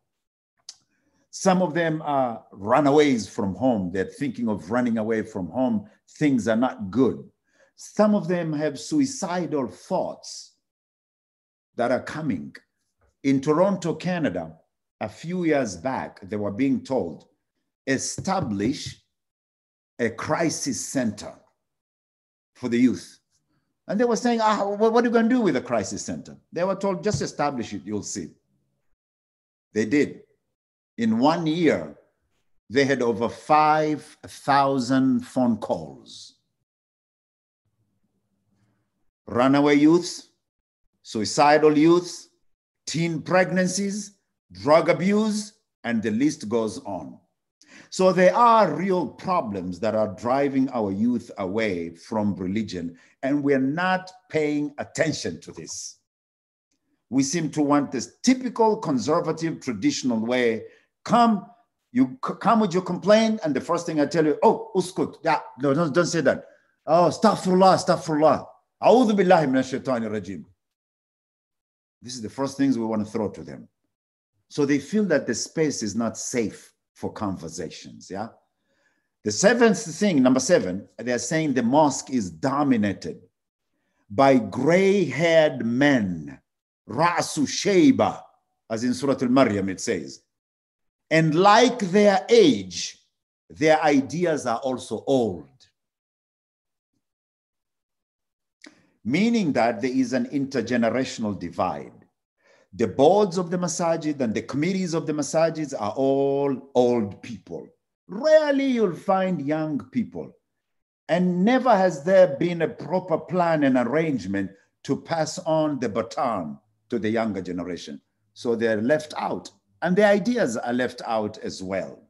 Some of them are runaways from home. They're thinking of running away from home. Things are not good. Some of them have suicidal thoughts that are coming. In Toronto, Canada, a few years back, they were being told, establish a crisis center for the youth. And they were saying, what are you going to do with a crisis center? They were told, just establish it, you'll see. They did. In 1 year, they had over 5,000 phone calls. Runaway youths, suicidal youths, teen pregnancies, drug abuse, and the list goes on. So there are real problems that are driving our youth away from religion, and we're not paying attention to this. We seem to want this typical conservative, traditional way. You come with your complaint, and the first thing I tell you, oh, uskut, yeah, no, don't say that. Oh, astaghfirullah, astaghfirullah. A'udhu billahi minash shaitani rajim. This is the first things we want to throw to them. So they feel that the space is not safe for conversations, yeah? The seventh thing, number 7, they're saying the mosque is dominated by gray-haired men, ra'su shayba, as in Surah Al-Maryam it says. And like their age, their ideas are also old. Meaning that there is an intergenerational divide. The boards of the masajid and the committees of the masajids are all old people. Rarely you'll find young people. And never has there been a proper plan and arrangement to pass on the baton to the younger generation. So they're left out. And the ideas are left out as well.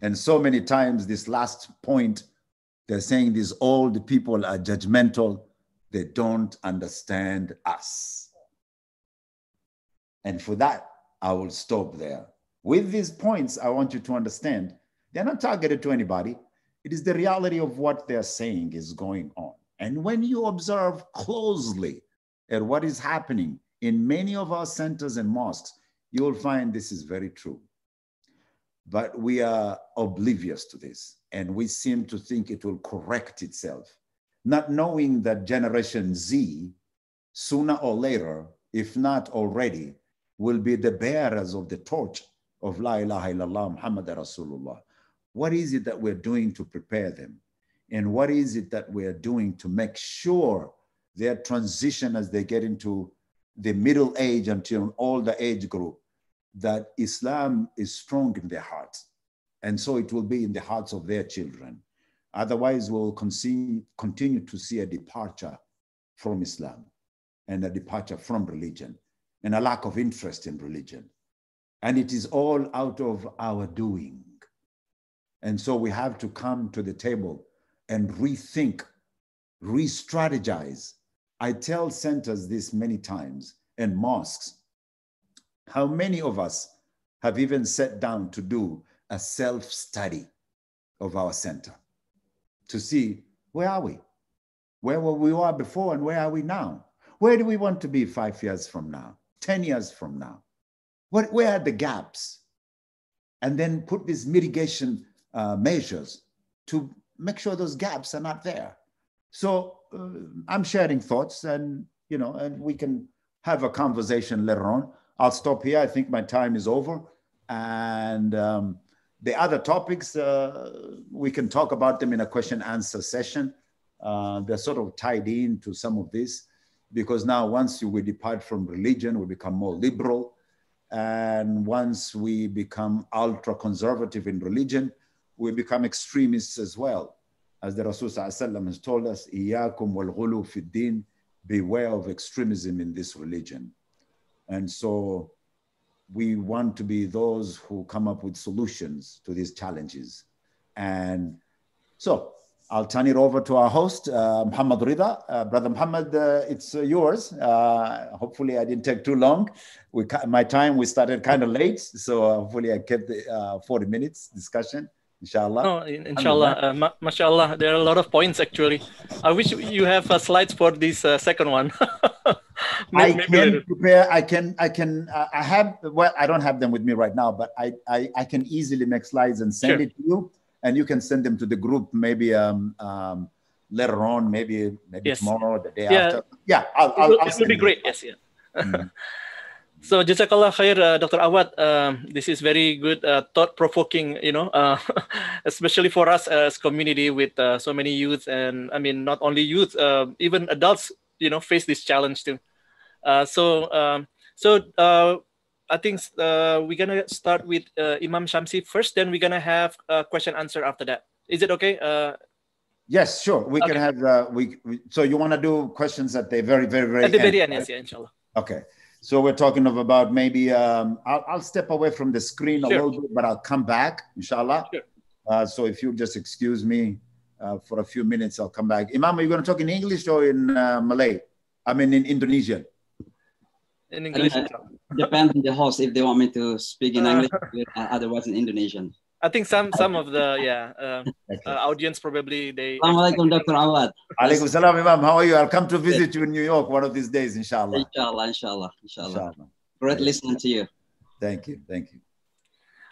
And so many times, this last point, they're saying these old people are judgmental. They don't understand us. And for that, I will stop there. With these points, I want you to understand, they're not targeted to anybody. It is the reality of what they're saying is going on. And when you observe closely at what is happening in many of our centers and mosques, you will find this is very true. But we are oblivious to this, and we seem to think it will correct itself, not knowing that Generation Z, sooner or later, if not already, will be the bearers of the torch of La ilaha illallah Muhammad Rasulullah. What is it that we're doing to prepare them? And what is it that we're doing to make sure their transition as they get into the middle age until an older age group, that Islam is strong in their hearts. And so it will be in the hearts of their children. Otherwise, we'll continue to see a departure from Islam and a departure from religion and a lack of interest in religion. And it is all out of our doing. And so we have to come to the table and rethink, re-strategize. I tell centers this many times, and mosques, how many of us have even sat down to do a self-study of our center to see, where are we? Where were we were before and where are we now? Where do we want to be 5 years from now, 10 years from now? Where are the gaps? And then put these mitigation measures to make sure those gaps are not there. So I'm sharing thoughts, and and we can have a conversation later on. I'll stop here. I think my time is over. And the other topics, we can talk about them in a question-answer session. They're sort of tied into some of this, because now once we depart from religion, we become more liberal. And once we become ultra-conservative in religion, we become extremists as well. As the Rasul ﷺ has told us, إِيَّاكُمْ وَالْغُلُوا فِي الدِّينِ, beware of extremism in this religion. And so we want to be those who come up with solutions to these challenges. And so I'll turn it over to our host, Muhammad Rida. Brother Muhammad, it's yours. Hopefully I didn't take too long. We started kind of late, so hopefully I kept the 40 minutes discussion, inshallah. No, inshallah, mashallah, there are a lot of points actually. I wish you have slides for this second one. I can prepare. I have, well, I don't have them with me right now, but I can easily make slides and send it to you. And you can send them to the group maybe later on, maybe yes. Tomorrow, the day after. Yeah, it would be great. Yes, yeah. So, Jazakallah khair, Dr. Awad. This is very good, thought-provoking. Especially for us as community with so many youth, and I mean not only youth, even adults, face this challenge too. I think we're gonna start with Imam Shamsi first, then we're gonna have a question answer after that. Is it okay? Yes, sure. We can have so you want to do questions at the very at the very end, yes, yeah, inshallah. Okay. So we're talking about maybe I'll step away from the screen a little bit, but I'll come back, inshallah. Sure. So if you just excuse me for a few minutes, I'll come back. Imam, are you going to talk in English or in Malay? I mean in Indonesian. In English. Depends on the host if they want me to speak in English, otherwise in Indonesian. I think some of the audience probably they. Assalamualaikum, Dr. Awad. Alaikum salam, Imam. How are you? I'll come to visit you in New York one of these days, inshallah. Inshallah. Great listening to you. Thank you.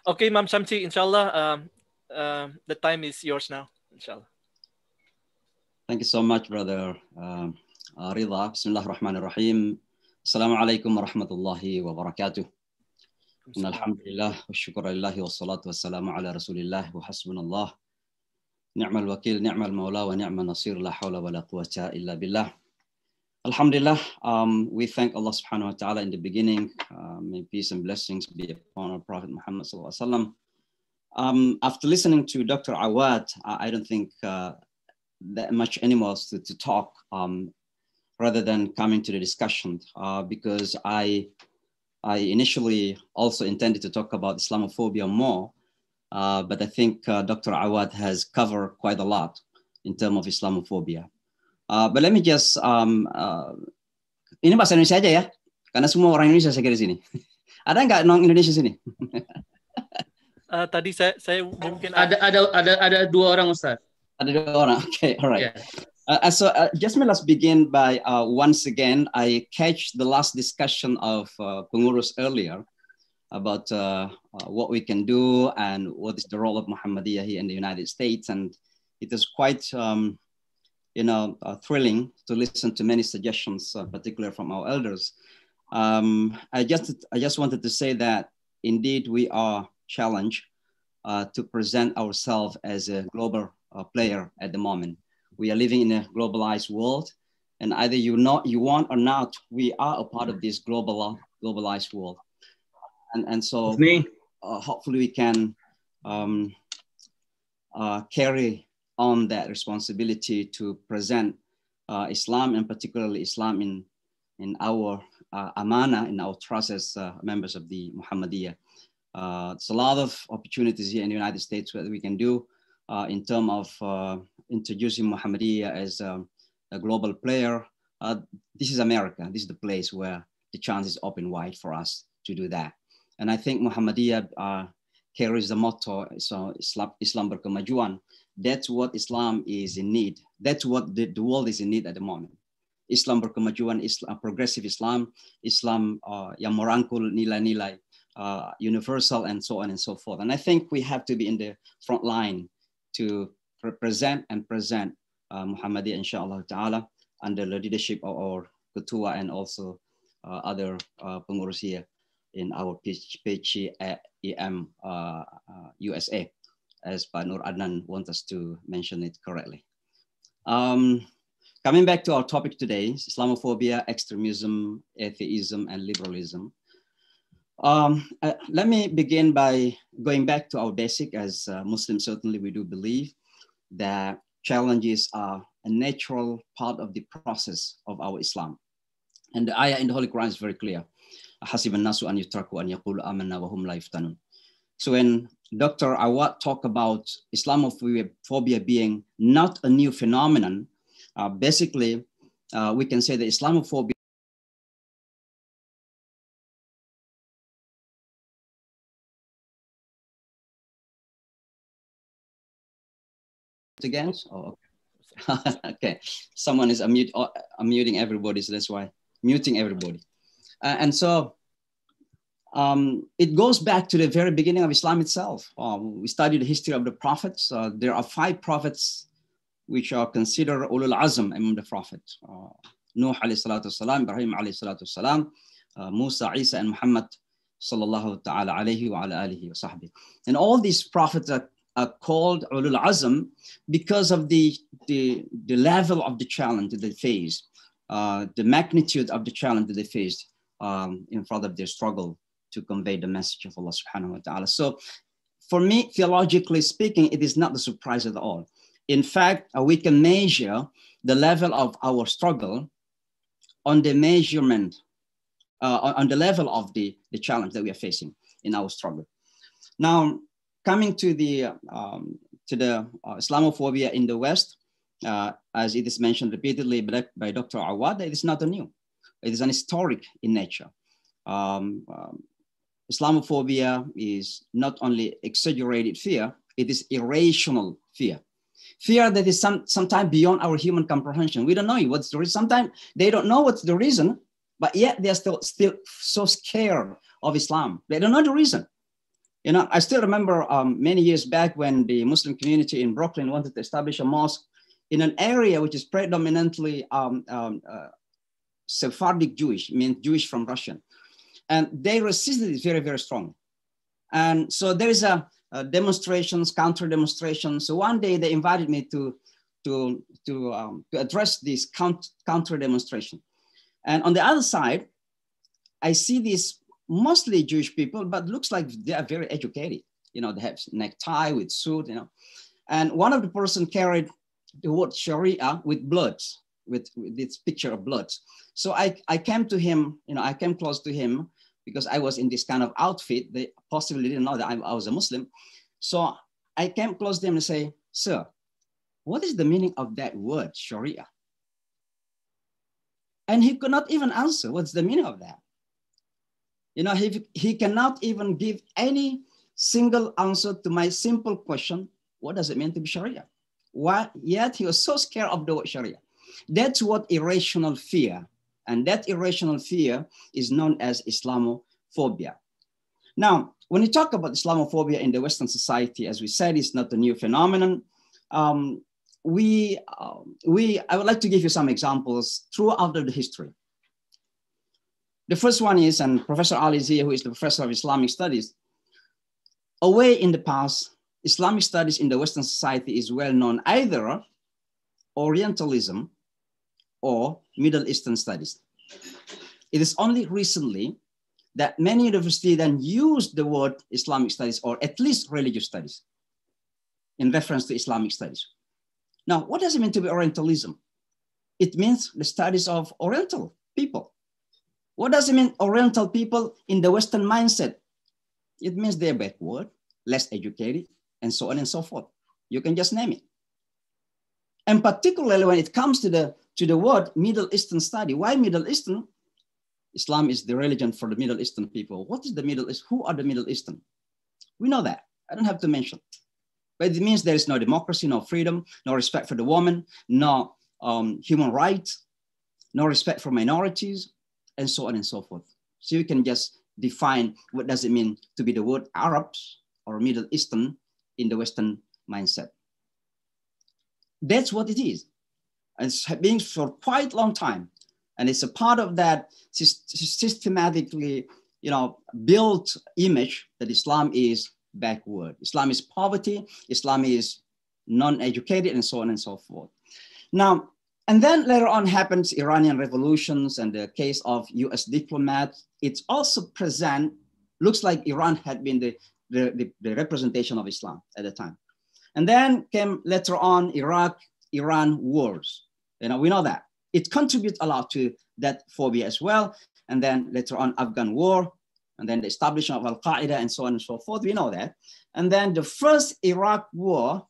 Okay, Imam Shamsi, inshallah, the time is yours now, inshallah. Thank you so much, brother Rida. Bismillahirrahmanirrahim. Assalamualaikum warahmatullahi wabarakatuh. Alhamdulillah wa shukra lillahi wa salatu wa salamu ala rasulillah wa hasbunallah. Ni'mal wakil, ni'mal mawla wa ni'mal nasir, la hawla wa la quwwata illa billah. Alhamdulillah, we thank Allah subhanahu wa ta'ala in the beginning. May peace and blessings be upon our Prophet Muhammad sallallahu alaihi wasallam. After listening to Dr. Awad, I don't think that much anymore to talk rather than coming to the discussion because I initially also intended to talk about Islamophobia more, but I think Dr. Awad has covered quite a lot in terms of Islamophobia. But let me just, ini bahasa Indonesia aja ya, karena semua orang Indonesia saya kira di sini. Ada nggak non Indonesia sini? Tadi saya mungkin ada dua orang, Ustaz. Ada dua orang, okay, all right. Yeah. Just let's begin by once again, I catch the last discussion of Pengurus earlier about what we can do and what is the role of Muhammadiyah here in the United States. And it is quite, thrilling to listen to many suggestions, particularly from our elders. I just wanted to say that indeed we are challenged to present ourselves as a global player at the moment. We are living in a globalized world, and either you want or not, we are a part of this globalized world. And so hopefully we can carry on that responsibility to present Islam, and particularly Islam in our amana, in our trust as members of the Muhammadiyah. There's a lot of opportunities here in the United States that we can do in terms of introducing Muhammadiyah as a global player. This is America. This is the place where the chance is open wide for us to do that. And I think Muhammadiyah carries the motto, so Islam berkemajuan. That's what Islam is in need. That's what the world is in need at the moment. Islam berkemajuan, progressive Islam yang merangkul nilai-nilai universal and so on and so forth. And I think we have to be in the front line to represent and present Muhammadiyah, inshallah ta'ala, under the leadership of our Ketua and also other pengurus here in our PCEM USA, as Pak Nur Adnan wants us to mention it correctly. Coming back to our topic today, Islamophobia, extremism, atheism, and liberalism. Let me begin by going back to our basic. As Muslims, certainly we do believe that challenges are a natural part of the process of our Islam. And the ayah in the Holy Quran is very clear. So when Dr. Awad talked about Islamophobia being not a new phenomenon. Basically, we can say that Islamophobia again. Oh, okay. Okay, someone is unmuting everybody, so that's why muting everybody. And so it goes back to the very beginning of Islam itself. We studied the history of the prophets. There are 5 prophets which are considered ulul azm among the prophets. Nuh alayhi salatu wasalam, Ibrahim alayhi salatu wasalam, Musa, Isa, and Muhammad sallallahu ta'ala alayhi wa ala alihi wa sahbihi. And all these prophets are called ulul azm because of the level of the challenge that they faced, the magnitude of the challenge that they faced in front of their struggle to convey the message of Allah subhanahu wa ta'ala. So for me, theologically speaking, it is not a surprise at all. In fact, we can measure the level of our struggle on the measurement, on the level of the challenge that we are facing in our struggle. Now, coming to the Islamophobia in the West, as it is mentioned repeatedly by Dr. Awad, it is not new. It is an historic in nature. Islamophobia is not only exaggerated fear, it is irrational fear. Fear that is sometimes beyond our human comprehension. We don't know what's the reason. Sometimes they don't know what's the reason, but yet they're still so scared of Islam. They don't know the reason. You know, I still remember many years back when the Muslim community in Brooklyn wanted to establish a mosque in an area which is predominantly Sephardic Jewish, means Jewish from Russia. And they resisted it very, very strong. And so there is a demonstrations, counter demonstrations. So one day they invited me to address this counter demonstration. And on the other side, I see these mostly Jewish people, but looks like they are very educated. You know, they have necktie with suit, you know. And one of the person carried the word Sharia with blood, with this picture of blood. So I came to him, you know, I came close to him because I was in this kind of outfit. They possibly didn't know that I was a Muslim. So I came close to him and say, sir, what is the meaning of that word, Sharia? And he could not even answer what's the meaning of that. You know, he cannot even give any single answer to my simple question, what does it mean to be Sharia? Why? Yet he was so scared of the word Sharia. That's what irrational fear. And that irrational fear is known as Islamophobia. Now, when you talk about Islamophobia in the Western society, as we said, it's not a new phenomenon. I would like to give you some examples throughout the history. The first one is, and Professor Ali Zia, who is the professor of Islamic studies, away in the past, Islamic studies in the Western society is well known, either Orientalism or Middle Eastern studies. It is only recently that many universities then use the word Islamic studies, or at least religious studies, in reference to Islamic studies. Now, what does it mean to be Orientalism? It means the studies of Oriental people. What does it mean, Oriental people in the Western mindset? It means they're backward, less educated, and so on and so forth. You can just name it. And particularly when it comes to the word Middle Eastern study. Why Middle Eastern? Islam is the religion for the Middle Eastern people. What is the Middle East? Who are the Middle Eastern? We know that. I don't have to mention. But it means there is no democracy, no freedom, no respect for the woman, no human rights, no respect for minorities, and so on and so forth. So you can just define what does it mean to be the word Arabs or Middle Eastern in the Western mindset. That's what it is. And it's been for quite a long time. And it's a part of that systematically, you know, built image that Islam is backward. Islam is poverty, Islam is non-educated, and so on and so forth. Now, and then later on happens Iranian revolutions and the case of US diplomats. It's also present, looks like Iran had been the representation of Islam at the time. And then came later on Iraq-Iran wars. You know, we know that. It contributes a lot to that phobia as well. And then later on Afghan war, and then the establishment of Al-Qaeda and so on and so forth. We know that. And then the first Iraq war,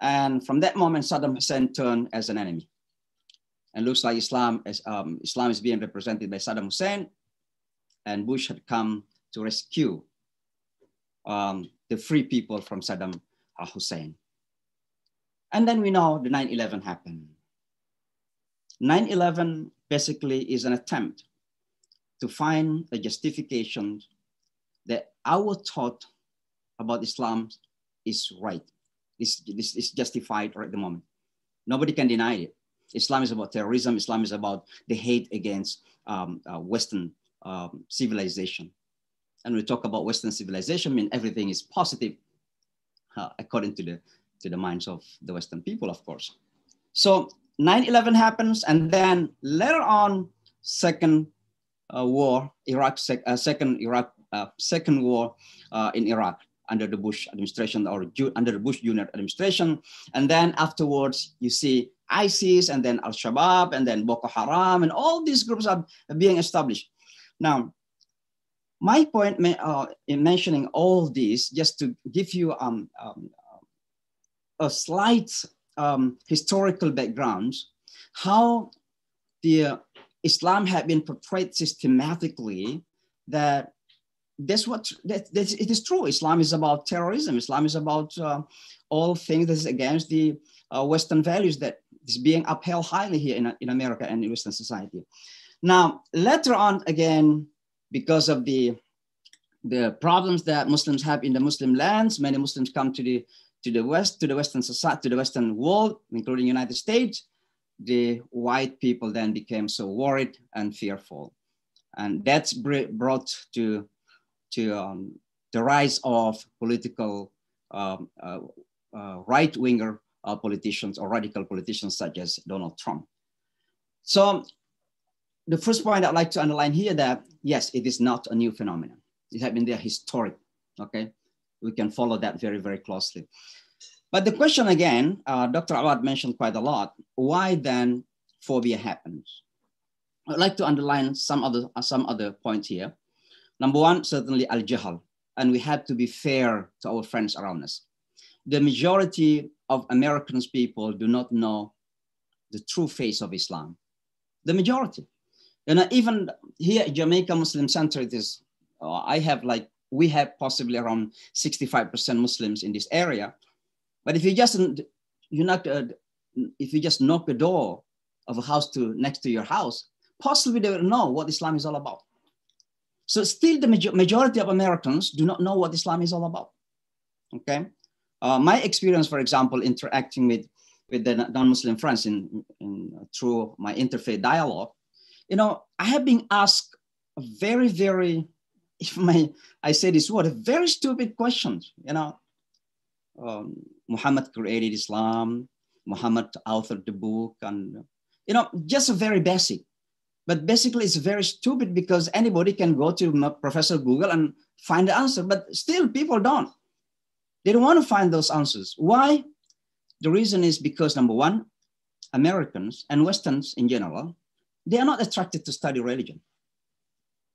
and from that moment, Saddam Hussein turned as an enemy. And looks like Islam is being represented by Saddam Hussein, and Bush had come to rescue the free people from Saddam Hussein. And then we know the 9/11 happened. 9/11 basically is an attempt to find a justification that our thought about Islam is right. It's justified right at the moment. Nobody can deny it. Islam is about terrorism. Islam is about the hate against Western civilization. And we talk about Western civilization, I mean everything is positive according to the minds of the Western people, of course. So 9/11 happens, and then later on, second war in Iraq under the Bush administration, or under the Bush Jr. administration. And then afterwards, you see ISIS, and then Al-Shabaab, and then Boko Haram, and all these groups are being established. Now, my point in mentioning all this, just to give you a slight historical background, how the Islam had been portrayed systematically, that it is true. Islam is about terrorism. Islam is about all things that is against the Western values that is being upheld highly here in America and in Western society. Now, later on, again, because of the problems that Muslims have in the Muslim lands, many Muslims come to the West, to the Western society, to the Western world, including the United States. The white people then became so worried and fearful, and that's brought to the rise of political right-winger politicians or radical politicians such as Donald Trump. So the first point I'd like to underline here, that yes, it is not a new phenomenon. It has been there historic, okay? We can follow that very, very closely. But the question again, Dr. Awad mentioned quite a lot, why then phobia happens? I'd like to underline some other points here. Number one, certainly al-jahal, and we have to be fair to our friends around us. The majority of American people do not know the true face of Islam. The majority. And even here at Jamaica Muslim Center, it is, we have possibly around 65% Muslims in this area. But if you just knock the door of a house next to your house, possibly they will know what Islam is all about. So still the majority of Americans do not know what Islam is all about, okay? My experience, for example, interacting with the non-Muslim friends through my interfaith dialogue, I have been asked very, very, I say this word, very stupid questions, Muhammad created Islam, Muhammad authored the book, and, just a very basic. But basically it's very stupid because anybody can go to Professor Google and find the answer, but still people don't. They don't want to find those answers. Why? The reason is because, number one, Americans and Westerns in general, they are not attracted to study religion.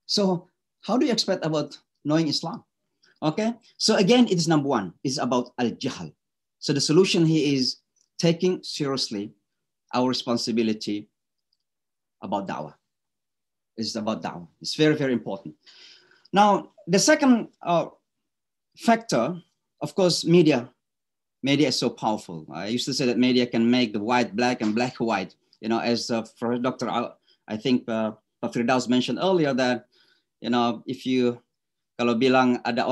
So how do you expect about knowing Islam? Okay, so again, it is number one, it's about al-jahal. So the solution here is taking seriously our responsibility about da'wah. It's about da'wah. It's very, very important. Now, the second factor, of course, media. Media is so powerful. I used to say that media can make the white black and black white. As for Dr. I think Pak Firdaus mentioned earlier that, if you, kalau bilang ada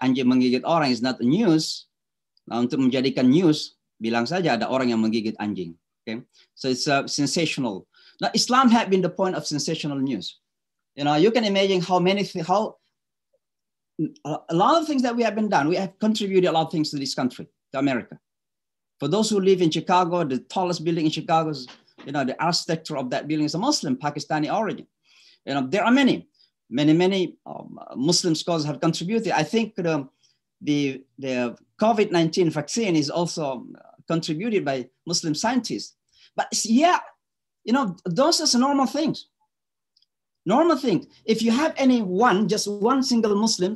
anjing menggigit orang is not news. Nah, untuk menjadikan news, bilang saja ada orang yang menggigit anjing. Okay, so it's sensational. Now, Islam had been the point of sensational news. You can imagine how a lot of things that we have been done. We have contributed a lot of things to this country, to America. For those who live in Chicago, the tallest building in Chicago is, the architecture of that building is a Muslim, Pakistani origin. There are many Muslim scholars have contributed. I think the COVID-19 vaccine is also contributed by Muslim scientists. But yeah, those are normal things. Normal things. If you have just one single Muslim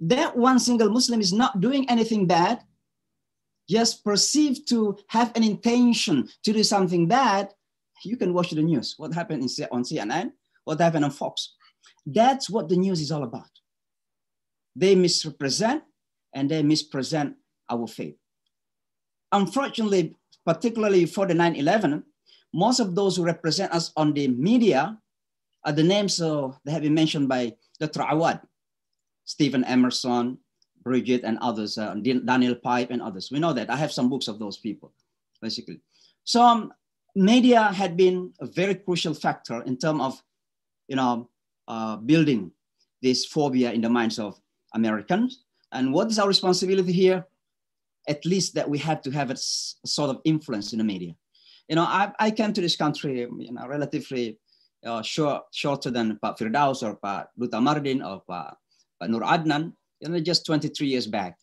that one single Muslim is not doing anything bad, just perceived to have an intention to do something bad, you can watch the news. What happened on CNN? What happened on Fox? That's what the news is all about. They misrepresent and they mispresent our faith. Unfortunately, particularly for the 9/11, most of those who represent us on the media are the names that have been mentioned by Dr. Awad, Stephen Emerson, Bridget and others, Daniel Pipe and others. We know that. I have some books of those people, basically. So media had been a very crucial factor in terms of, building this phobia in the minds of Americans. And what is our responsibility here? At least that we have to have a sort of influence in the media. I came to this country, relatively shorter than Pak Firdaus or Pak Duta Mardin or Pak Nur Adnan, just 23 years back.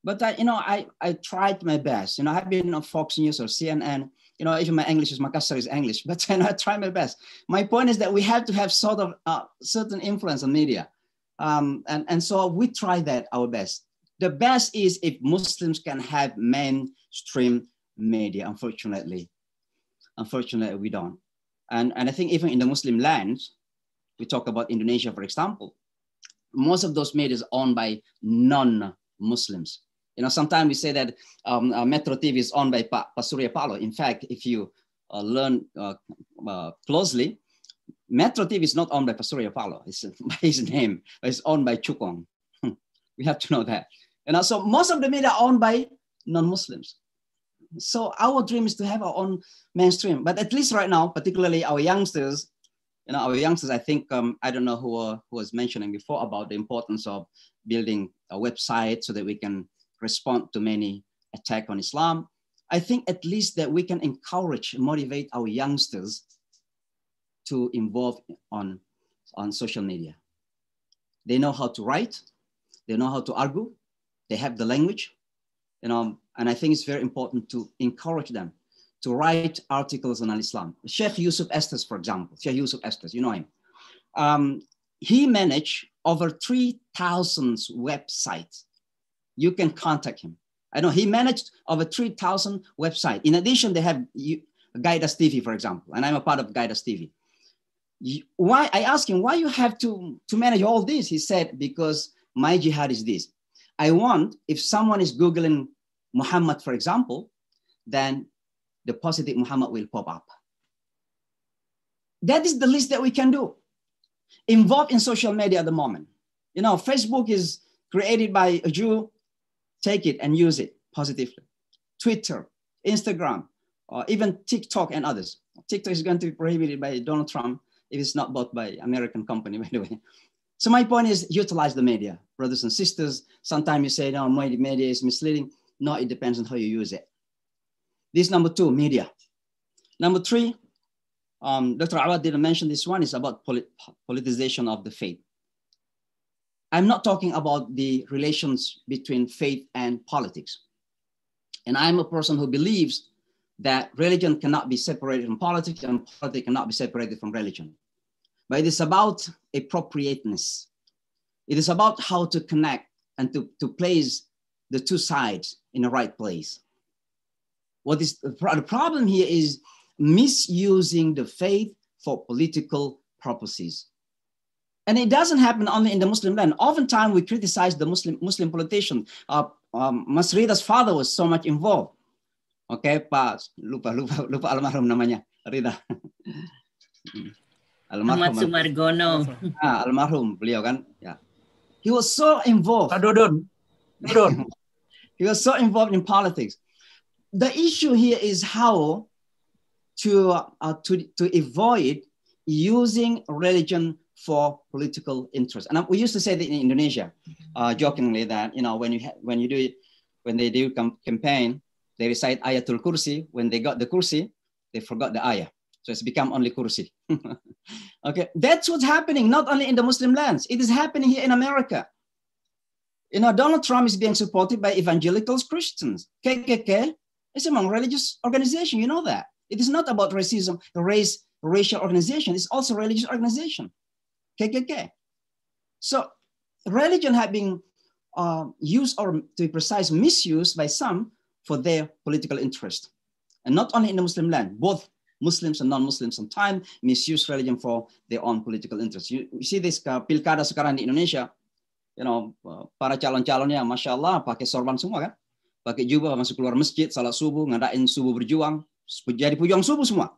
But I tried my best. I've been on Fox News or CNN. Even my English is Makassar is English, but I try my best. My point is that we have to have sort of certain influence on media. And so we try that our best. The best is if Muslims can have mainstream media. Unfortunately, we don't. And I think even in the Muslim lands, we talk about Indonesia, for example, most of those media is owned by non-Muslims. Sometimes we say that Metro TV is owned by Pak Surya Paloh. In fact, if you learn closely, Metro TV is not owned by Pak Surya Paloh. It's by his name, but it's owned by Cukong. We have to know that. So most of the media are owned by non-Muslims. So our dream is to have our own mainstream. But at least right now, particularly our youngsters, I think, I don't know who was mentioning before about the importance of building a website so that we can respond to many attacks on Islam. I think at least that we can encourage and motivate our youngsters to involve on social media. They know how to write, they know how to argue, they have the language, and I think it's very important to encourage them to write articles on Islam. Sheikh Yusuf Estes, for example, Sheikh Yusuf Estes, you know him. He managed over 3,000 websites. You can contact him. I know he managed over 3,000 websites. In addition, they have Guide Us TV, for example, and I'm a part of Guide Us TV. Why? I asked him, why you have to manage all this? He said, because my jihad is this. I want, if someone is Googling Muhammad, for example, then the positive Muhammad will pop up. That is the least that we can do. Involved in social media at the moment. Facebook is created by a Jew. Take it and use it positively. Twitter, Instagram, or even TikTok and others. TikTok is going to be prohibited by Donald Trump if it's not bought by American company, by the way. So my point is utilize the media, brothers and sisters. Sometimes you say, no, my media is misleading. No, it depends on how you use it. This number 2, media. Number 3, Dr. Awad didn't mention this one, is about politicization of the faith. I'm not talking about the relations between faith and politics. And I'm a person who believes that religion cannot be separated from politics and politics cannot be separated from religion. But it is about appropriateness. It is about how to connect and to place the two sides in the right place. What is the problem here is misusing the faith for political purposes. And it doesn't happen only in the Muslim land. Oftentimes we criticize the Muslim politician. Mas Rida's father was so much involved. Okay, Pak, lupa almarhum namanya, Rida. Ahmad Sumargono. Almarhum beliau kan. Yeah. He was so involved. Dodon. He was so involved in politics. The issue here is how to avoid using religion for political interest. And we used to say that in Indonesia, jokingly, that when they do campaign, they recite Ayatul Kursi. When they got the kursi, they forgot the ayah. So it's become only kursi. Okay, that's what's happening, not only in the Muslim lands. It is happening here in America. Donald Trump is being supported by evangelicals, Christians. KKK is among religious organization. You know that. It is not about racism, racial organization. It's also religious organization. KKK. So religion had been used, or to be precise, misused by some for their political interest. And not only in the Muslim land, both Muslims and non-Muslims sometimes misuse religion for their own political interests. You see this pilkada sekarang di Indonesia, para calon-calonnya, Masya Allah, pakai sorban semua kan? Pakai jubah, masuk keluar masjid, salat subuh, ngadain subuh berjuang, jadi pejuang subuh semua.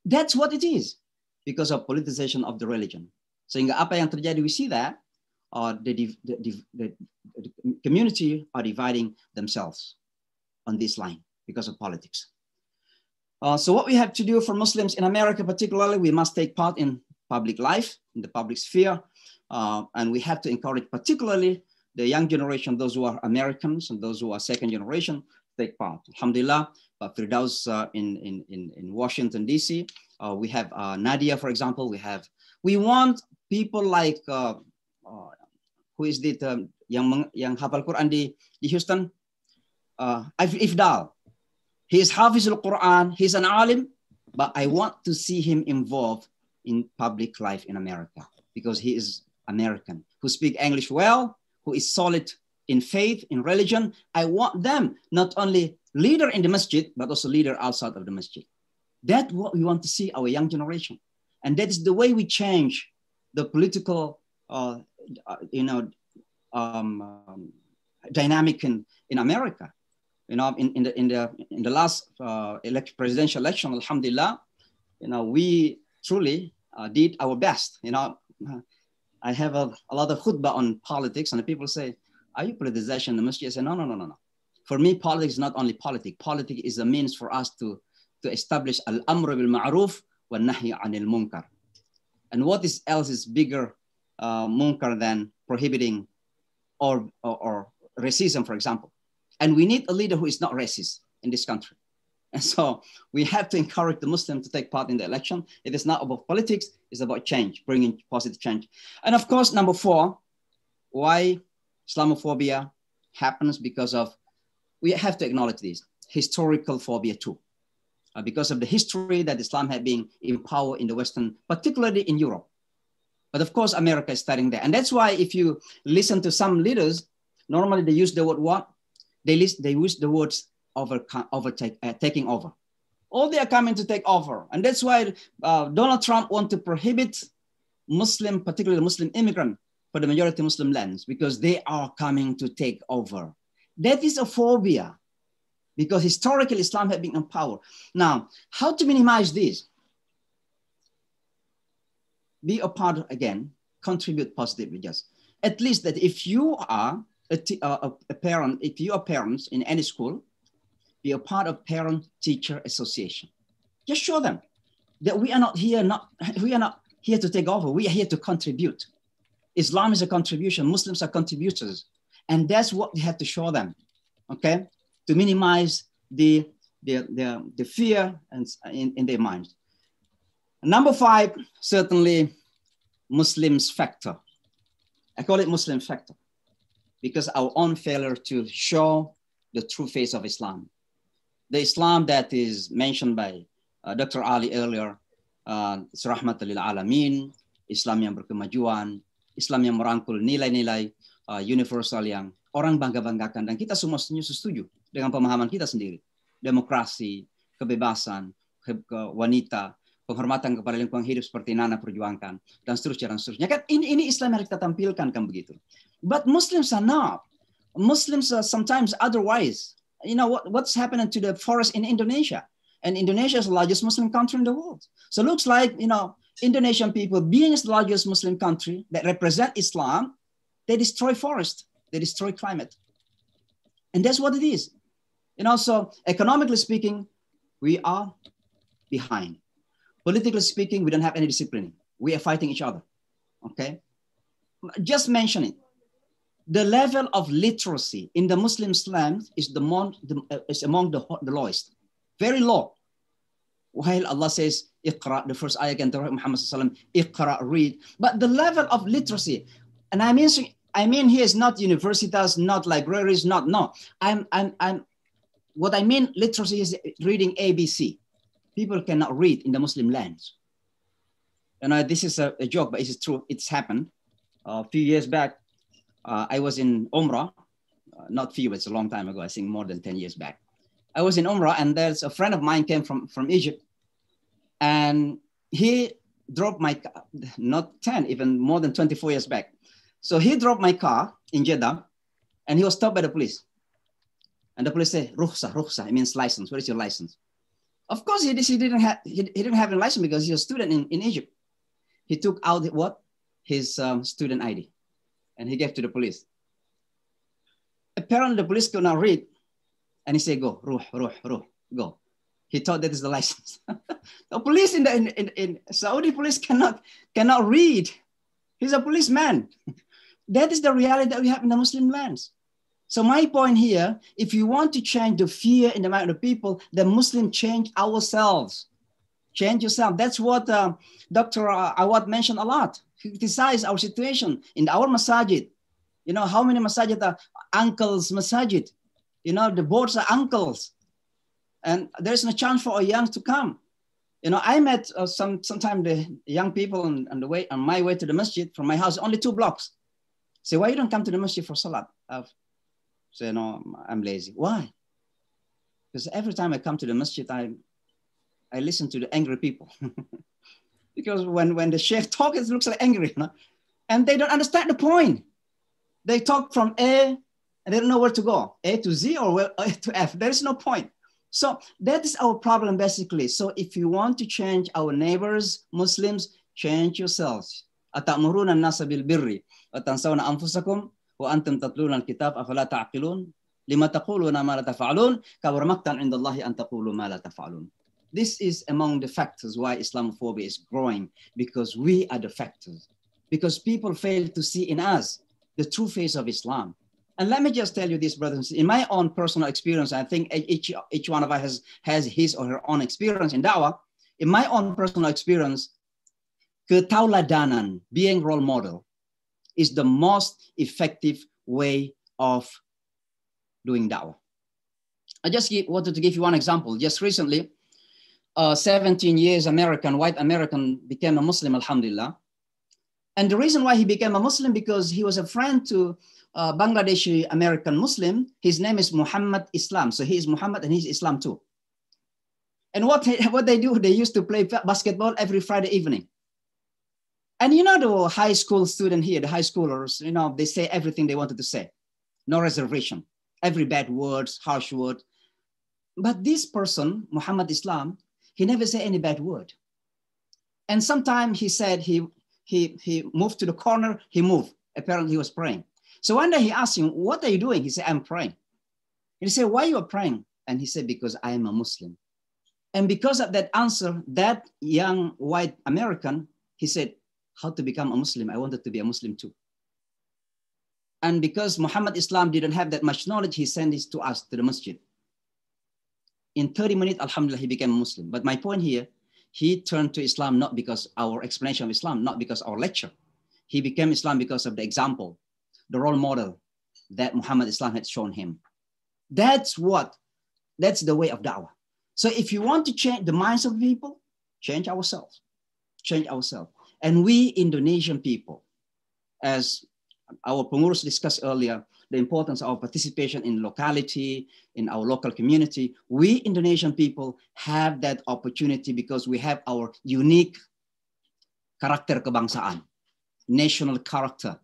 That's what it is, because of politicization of the religion. Sehingga apa yang terjadi, we see that the community are dividing themselves on this line because of politics. So what we have to do for Muslims in America particularly, we must take part in public life, in the public sphere, and we have to encourage particularly the young generation, those who are Americans and those who are second generation, take part. Alhamdulillah, Firdaus in Washington, D.C., we have Nadia, for example. We want people like, who is it, yang hafal Quran di Houston? Ifdal. He is Hafiz al-Quran, he's an alim, but I want to see him involved in public life in America because he is American, who speak English well, who is solid in faith, in religion. I want them not only leader in the masjid, but also leader outside of the masjid. That's what we want to see our young generation. And that is the way we change the political, dynamic in America. In the last presidential election, alhamdulillah, we truly did our best. I have a lot of khutbah on politics, and the people say, "Are you politicizing in the masjid?" I say, no. For me, politics is not only politics. Politics is a means for us to establish al-amr bil ma'ruf wa nahy anil munkar. And what else is bigger munkar than prohibiting or racism, for example? And we need a leader who is not racist in this country. And so we have to encourage the Muslims to take part in the election. It is not about politics, it's about change, bringing positive change. And of course, number 4, why Islamophobia happens, because of, we have to acknowledge this, historical phobia too. Because of the history that Islam had been in power in the Western, particularly in Europe. But of course, America is starting there. And that's why if you listen to some leaders, normally they use the word what? They use the words taking over. All they are coming to take over. And that's why Donald Trump wants to prohibit Muslim, particularly Muslim immigrant for the majority Muslim lands, because they are coming to take over. That is a phobia, because historically Islam had been in power. Now, how to minimize this? Be a part, again, contribute positively, just. At least that if you are a parent, if you are parents in any school, be a part of parent-teacher association. Just show them that we are not here to take over. We are here to contribute. Islam is a contribution. Muslims are contributors, and that's what we have to show them. Okay, to minimize the fear in their minds. Number 5, certainly Muslims factor. I call it Muslim factor, because our own failure to show the true face of Islam. The Islam that is mentioned by Dr. Ali earlier, Rahmatan lil Alamin, Islam yang berkemajuan, Islam yang merangkul nilai-nilai universal yang orang bangga-banggakan, dan kita semua setuju dengan pemahaman kita sendiri. Demokrasi, kebebasan, wanita, penghormatan kepada lingkungan hidup seperti Nana perjuangkan, dan seterusnya, dan seterusnya. Kan ini Islam yang kita tampilkan kan begitu. But Muslims are not. Muslims are sometimes otherwise. You know what's happening to the forest in Indonesia, and Indonesia is the largest Muslim country in the world. So it looks like, Indonesian people, being the largest Muslim country that represent Islam, they destroy forest, they destroy climate, and that's what it is. So economically speaking, we are behind. Politically speaking, we don't have any discipline. We are fighting each other. Okay, just mention it. The level of literacy in the Muslim land is among the lowest, very low. While Allah says, Iqra, the first ayah again, Muhammad sallallahu alaihi wasallam, Iqra, read. But the level of literacy, and I mean here is not universities, not libraries, not, no. What I mean literacy is reading ABC. People cannot read in the Muslim lands. And this is a joke, but it's true. It's happened a few years back. I was in Umrah, not few, it's a long time ago, I think more than 10 years back. I was in Umrah, and there's a friend of mine came from Egypt, and he drove my car, not 10, even more than 24 years back. So he drove my car in Jeddah, and he was stopped by the police. And the police say, rukhsah, it means license. What is your license? Of course, he didn't have a license because he's a student in Egypt. He took out what? His student ID, and he gave to the police. Apparently, the police could not read, and he said, go, go. He thought that is the license. The police in Saudi police cannot read. He's a policeman. That is the reality that we have in the Muslim lands. So my point here, if you want to change the fear in the mind of the people, the Muslims change ourselves. Change yourself. That's what Dr. Awad mentioned a lot. He criticized our situation in our masajid. You know, how many masajid are uncles masajid? You know, the boards are uncles. And there's no chance for a young to come. You know, I met sometime the young people on my way to the masjid from my house, only 2 blocks. Say, why you don't come to the masjid for salat? Say, no, I'm lazy. Why? Because every time I come to the masjid, I listen to the angry people. Because when the sheikh talks, it looks like angry, you know? And they don't understand the point. They talk from A, and they don't know where to go, A to Z or A to F. There is no point. So that is our problem, basically. So if you want to change our neighbors, Muslims, change yourselves. أَتَأْمُرُونَ النَّاسَ بِالْبِرِّ وَتَنْسَوْنَ أَنفُسَكُمْ وَأَنْتُمْ تَتْلُونَ الْكِتَابَ أَفَلَا تَعْقِلُونَ لِمَا تَقُولُونَ مَا لَا تَفْعَلُونَ كَبُرَ مَقْتًا عِنْدَ اللَّهِ أَنْ تَقُولُوا مَا لَا تَفْعَلُونَ. This is among the factors why Islamophobia is growing, because we are the factors. Because people fail to see in us the true face of Islam. And let me just tell you this, brothers. In my own personal experience, I think each one of us has his or her own experience in da'wah. In my own personal experience, ketauladanan, being role model, is the most effective way of doing da'wah. I just wanted to give you one example. Just recently, 17 years white American became a Muslim, alhamdulillah. And the reason why he became a Muslim, because he was a friend to Bangladeshi American Muslim. His name is Muhammad Islam. So he is Muhammad and he's Islam too. And what they do, they used to play basketball every Friday evening. And you know, the high school student here, the high schoolers, you know, they say everything they wanted to say. No reservation. Every bad words, harsh word. But this person, Muhammad Islam, he never said any bad word. And sometimes he said he moved to the corner, he moved. Apparently he was praying. So one day he asked him, what are you doing? He said, I'm praying. And he said, why you are praying? And he said, because I am a Muslim. And because of that answer, that young white American, he said, how to become a Muslim? I wanted to be a Muslim too. And because Muhammad Islam didn't have that much knowledge, he sent this to us, to the masjid. In 30 minutes, alhamdulillah, he became a Muslim. But my point here, he turned to Islam not because our explanation of Islam, not because our lecture. He became Islam because of the example, the role model that Muhammad Islam had shown him. That's the way of da'wah. So if you want to change the minds of people, change ourselves. Change ourselves. And we Indonesian people, as our pengurus discussed earlier, the importance of participation in locality, in our local community. We Indonesian people have that opportunity because we have our unique karakter kebangsaan, national character.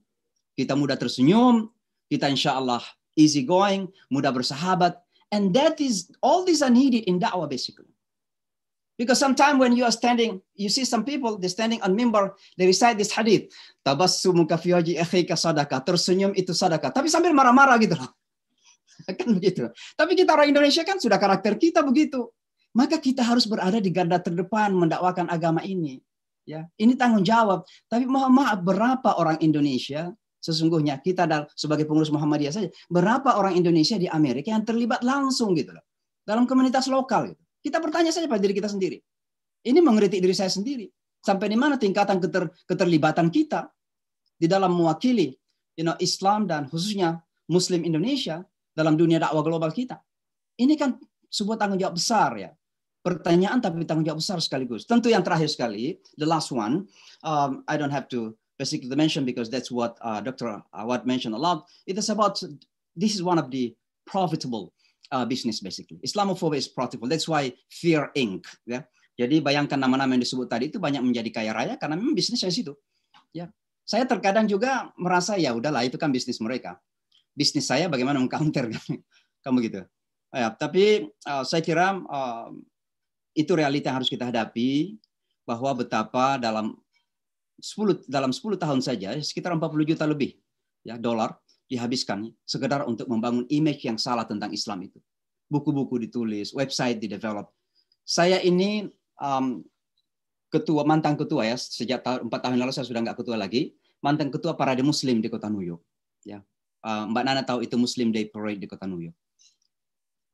Kita mudah tersenyum, kita insya Allah easygoing, mudah bersahabat. And that is, all these are needed in da'wah basically. Because sometimes when you are standing, you see some people, they're standing on mimbar, they recite this hadith. Tabassumuka fi wajhi akhika sadaqah. Tersenyum itu sadaqah. Tapi sambil marah-marah gitu loh. Kan begitu. Tapi kita orang Indonesia kan sudah karakter kita begitu. Maka kita harus berada di garda terdepan mendakwakan agama ini. Ya, ini tanggung jawab. Tapi mohon maaf, berapa orang Indonesia, sesungguhnya kita sebagai pengurus Muhammadiyah saja, berapa orang Indonesia di Amerika yang terlibat langsung gitu loh. Dalam komunitas lokal gitu. Kita bertanya saja pada diri kita sendiri. Ini mengkritik diri saya sendiri. Sampai di mana tingkatan keterlibatan kita di dalam mewakili Islam dan khususnya Muslim Indonesia dalam dunia dakwah global kita. Ini kan sebuah tanggung jawab besar ya. Pertanyaan tapi tanggung jawab besar sekaligus. Tentu yang terakhir sekali, the last one, I don't have to basically to mention, because that's what Dr. Awad mentioned a lot. It is about, this is one of the profitable business basically. Islamophobia is profitable. That's why Fear Inc. Ya. Jadi bayangkan nama-nama yang disebut tadi itu banyak menjadi kaya raya karena memang bisnisnya situ. Ya. Saya terkadang juga merasa ya udahlah itu kan bisnis mereka. Bisnis saya bagaimana mengcounter kamu gitu. Ya, tapi saya kira itu realita yang harus kita hadapi, bahwa betapa dalam 10 tahun saja sekitar 40 juta lebih ya dolar dihabiskan sekedar untuk membangun image yang salah tentang Islam itu. Buku-buku ditulis, website didevelop. Saya ini mantan ketua ya, sejak 4 tahun lalu saya sudah nggak ketua lagi, mantan ketua Parade Muslim di kota New York. Ya. Mbak Nana tahu itu Muslim Day Parade di kota New York.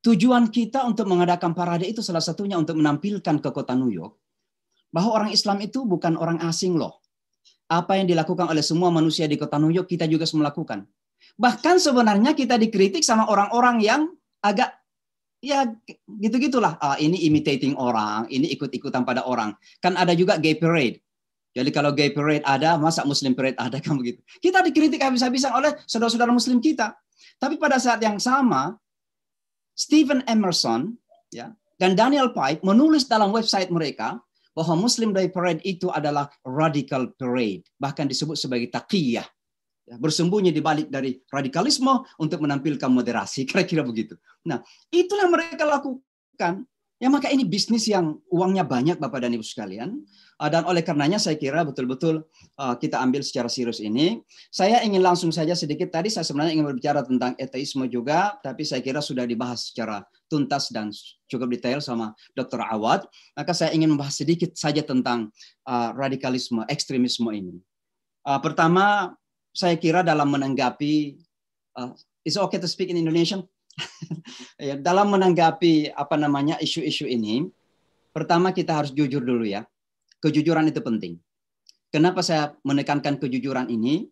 Tujuan kita untuk mengadakan parade itu salah satunya untuk menampilkan ke kota New York bahwa orang Islam itu bukan orang asing loh. Apa yang dilakukan oleh semua manusia di kota New York kita juga melakukan. Bahkan sebenarnya kita dikritik sama orang-orang yang agak ya gitu-gitulah. Ini imitating orang, ini ikut-ikutan pada orang. Kan ada juga gay parade. Jadi kalau gay parade ada, masa Muslim parade ada kan begitu. Kita dikritik habis-habisan oleh saudara-saudara Muslim kita. Tapi pada saat yang sama, Stephen Emerson ya, dan Daniel Pike menulis dalam website mereka bahwa Muslim Day Parade itu adalah radical parade. Bahkan disebut sebagai taqiyah. Ya, bersembunyi di balik dari radikalisme untuk menampilkan moderasi. Kira-kira begitu. Nah, itulah yang mereka lakukan. Ya, maka ini bisnis yang uangnya banyak Bapak dan Ibu sekalian. Dan oleh karenanya saya kira betul-betul kita ambil secara serius ini. Saya ingin langsung saja sedikit, tadi saya sebenarnya ingin berbicara tentang ateisme juga, tapi saya kira sudah dibahas secara tuntas dan cukup detail sama Dr. Awad. Maka saya ingin membahas sedikit saja tentang radikalisme, ekstremisme ini. Pertama, saya kira dalam menanggapi, is it okay to speak in Indonesian? Ya, dalam menanggapi isu-isu ini, pertama kita harus jujur dulu ya. Kejujuran itu penting. Kenapa saya menekankan kejujuran ini?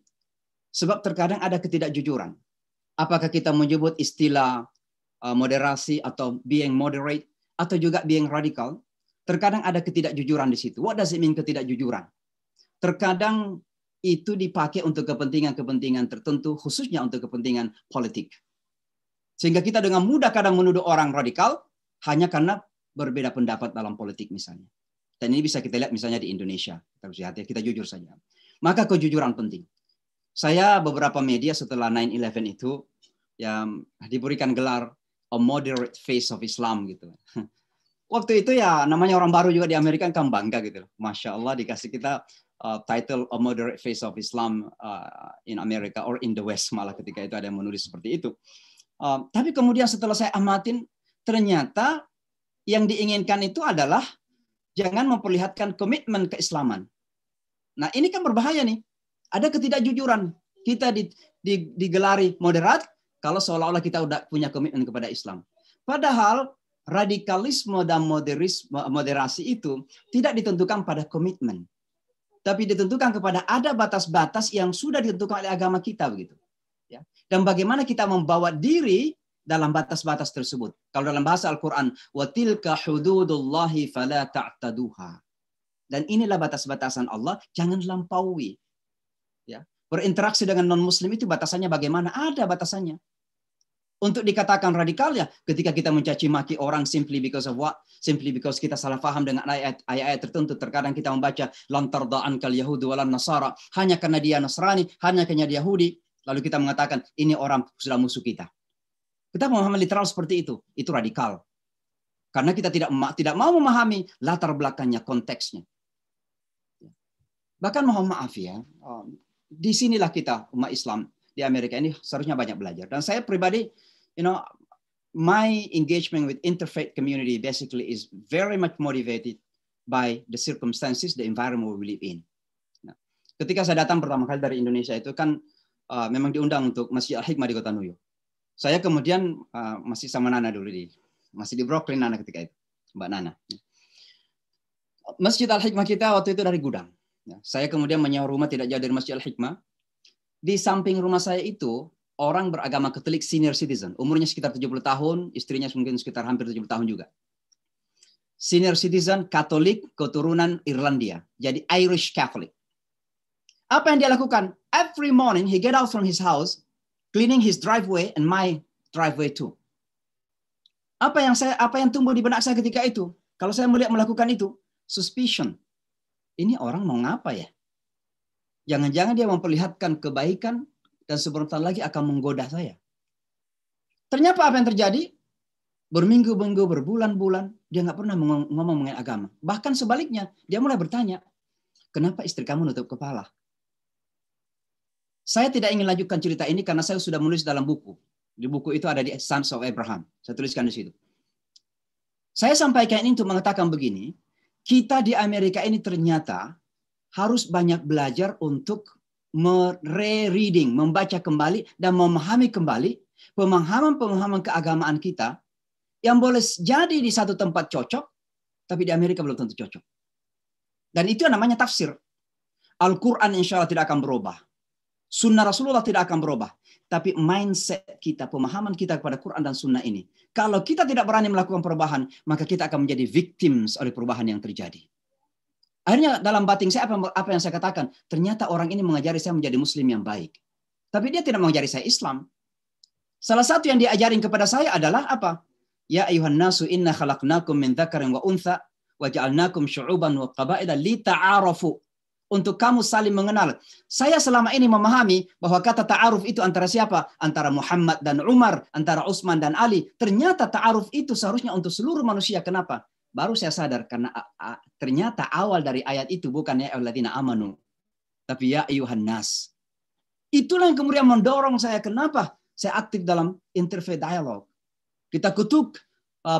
Sebab terkadang ada ketidakjujuran. Apakah kita menyebut istilah moderasi atau being moderate atau juga being radical? Terkadang ada ketidakjujuran di situ. What does it mean ketidakjujuran? Terkadang itu dipakai untuk kepentingan-kepentingan tertentu, khususnya untuk kepentingan politik. Sehingga kita dengan mudah kadang menuduh orang radikal hanya karena berbeda pendapat dalam politik misalnya. Dan ini bisa kita lihat misalnya di Indonesia. Kita harus hati, kita jujur saja. Maka kejujuran penting. Saya beberapa media setelah 9/11 itu yang diberikan gelar a moderate face of Islam gitu. Waktu itu ya namanya orang baru juga di Amerika kan bangga gitu. Masya Allah dikasih kita title a moderate face of Islam in America or in the West malah ketika itu ada yang menulis seperti itu. Tapi kemudian setelah saya amatin ternyata yang diinginkan itu adalah jangan memperlihatkan komitmen keislaman. Nah ini kan berbahaya nih. Ada ketidakjujuran. Kita digelari moderat kalau seolah-olah kita udah punya komitmen kepada Islam. Padahal radikalisme dan moderasi itu tidak ditentukan pada komitmen. Tapi ditentukan kepada ada batas-batas yang sudah ditentukan oleh agama kita begitu. Ya. Dan bagaimana kita membawa diri dalam batas-batas tersebut. Kalau dalam bahasa Al-Quran, وَتِلْكَ حُدُودُ اللَّهِ فَلَا تَعْتَدُوهَا. Dan inilah batas-batasan Allah, jangan lampaui. Ya. Berinteraksi dengan non-muslim itu batasannya bagaimana? Ada batasannya. Untuk dikatakan radikal ya, ketika kita mencaci maki orang simply because of what? Simply because kita salah paham dengan ayat-ayat tertentu. Terkadang kita membaca, لَنْ تَرْضَ عَنْكَ الْيَهُودُ وَلَا النَّصَارَى. Hanya karena dia Nasrani, hanya karena dia Yahudi. Lalu kita mengatakan, ini orang sudah musuh kita. Kita memahami literal seperti itu radikal. Karena kita tidak mau memahami latar belakangnya, konteksnya. Bahkan mohon maaf ya, disinilah kita umat Islam di Amerika ini seharusnya banyak belajar. Dan saya pribadi, my engagement with interfaith community basically is very much motivated by the circumstances, the environment we live in. Nah, ketika saya datang pertama kali dari Indonesia itu kan memang diundang untuk Masjid Al-Hikmah di kota New York. Saya kemudian masih sama Nana dulu masih di Brooklyn Nana ketika itu, Mbak Nana. Masjid Al-Hikmah kita waktu itu dari gudang. Saya kemudian menyewa rumah tidak jauh dari Masjid Al-Hikmah. Di samping rumah saya itu orang beragama Katolik senior citizen, umurnya sekitar 70 tahun, istrinya mungkin sekitar hampir 70 tahun juga. Senior citizen Katolik keturunan Irlandia, jadi Irish Catholic. Apa yang dia lakukan? Every morning he get out from his house, cleaning his driveway and my driveway too. Apa yang tumbuh di benak saya ketika itu? Kalau saya melakukan itu, suspicion. Ini orang mau ngapa ya? Jangan-jangan dia memperlihatkan kebaikan dan sebentar lagi akan menggoda saya. Ternyata apa yang terjadi? Berminggu-minggu, berbulan-bulan, dia nggak pernah ngomong mengenai agama. Bahkan sebaliknya, dia mulai bertanya, kenapa istri kamu nutup kepala? Saya tidak ingin lanjutkan cerita ini karena saya sudah menulis dalam buku. Di buku itu ada di Sons of Abraham. Saya tuliskan di situ. Saya sampaikan ini untuk mengatakan begini, kita di Amerika ini ternyata harus banyak belajar untuk re-reading, membaca kembali dan memahami kembali pemahaman-pemahaman keagamaan kita yang boleh jadi di satu tempat cocok, tapi di Amerika belum tentu cocok. Dan itu yang namanya tafsir. Al-Quran insya Allah tidak akan berubah. Sunnah Rasulullah tidak akan berubah. Tapi mindset kita, pemahaman kita kepada Quran dan Sunnah ini. Kalau kita tidak berani melakukan perubahan, maka kita akan menjadi victims oleh perubahan yang terjadi. Akhirnya dalam batin saya apa yang saya katakan, ternyata orang ini mengajari saya menjadi muslim yang baik. Tapi dia tidak mengajari saya Islam. Salah satu yang diajarin kepada saya adalah apa? Ya ayuhan nasu inna khalaqnakum min dzakarin wa untha wa ja'alnakum syu'uban wa qabaila lita'arafu. Untuk kamu saling mengenal. Saya selama ini memahami bahwa kata ta'aruf itu antara siapa? Antara Muhammad dan Umar, antara Utsman dan Ali. Ternyata ta'aruf itu seharusnya untuk seluruh manusia. Kenapa? Baru saya sadar karena ternyata awal dari ayat itu bukan ya ayyuhalladzina amanu, tapi ya ayyuhan nas. Itulah yang kemudian mendorong saya. Kenapa? Saya aktif dalam interfaith dialogue. Kita kutuk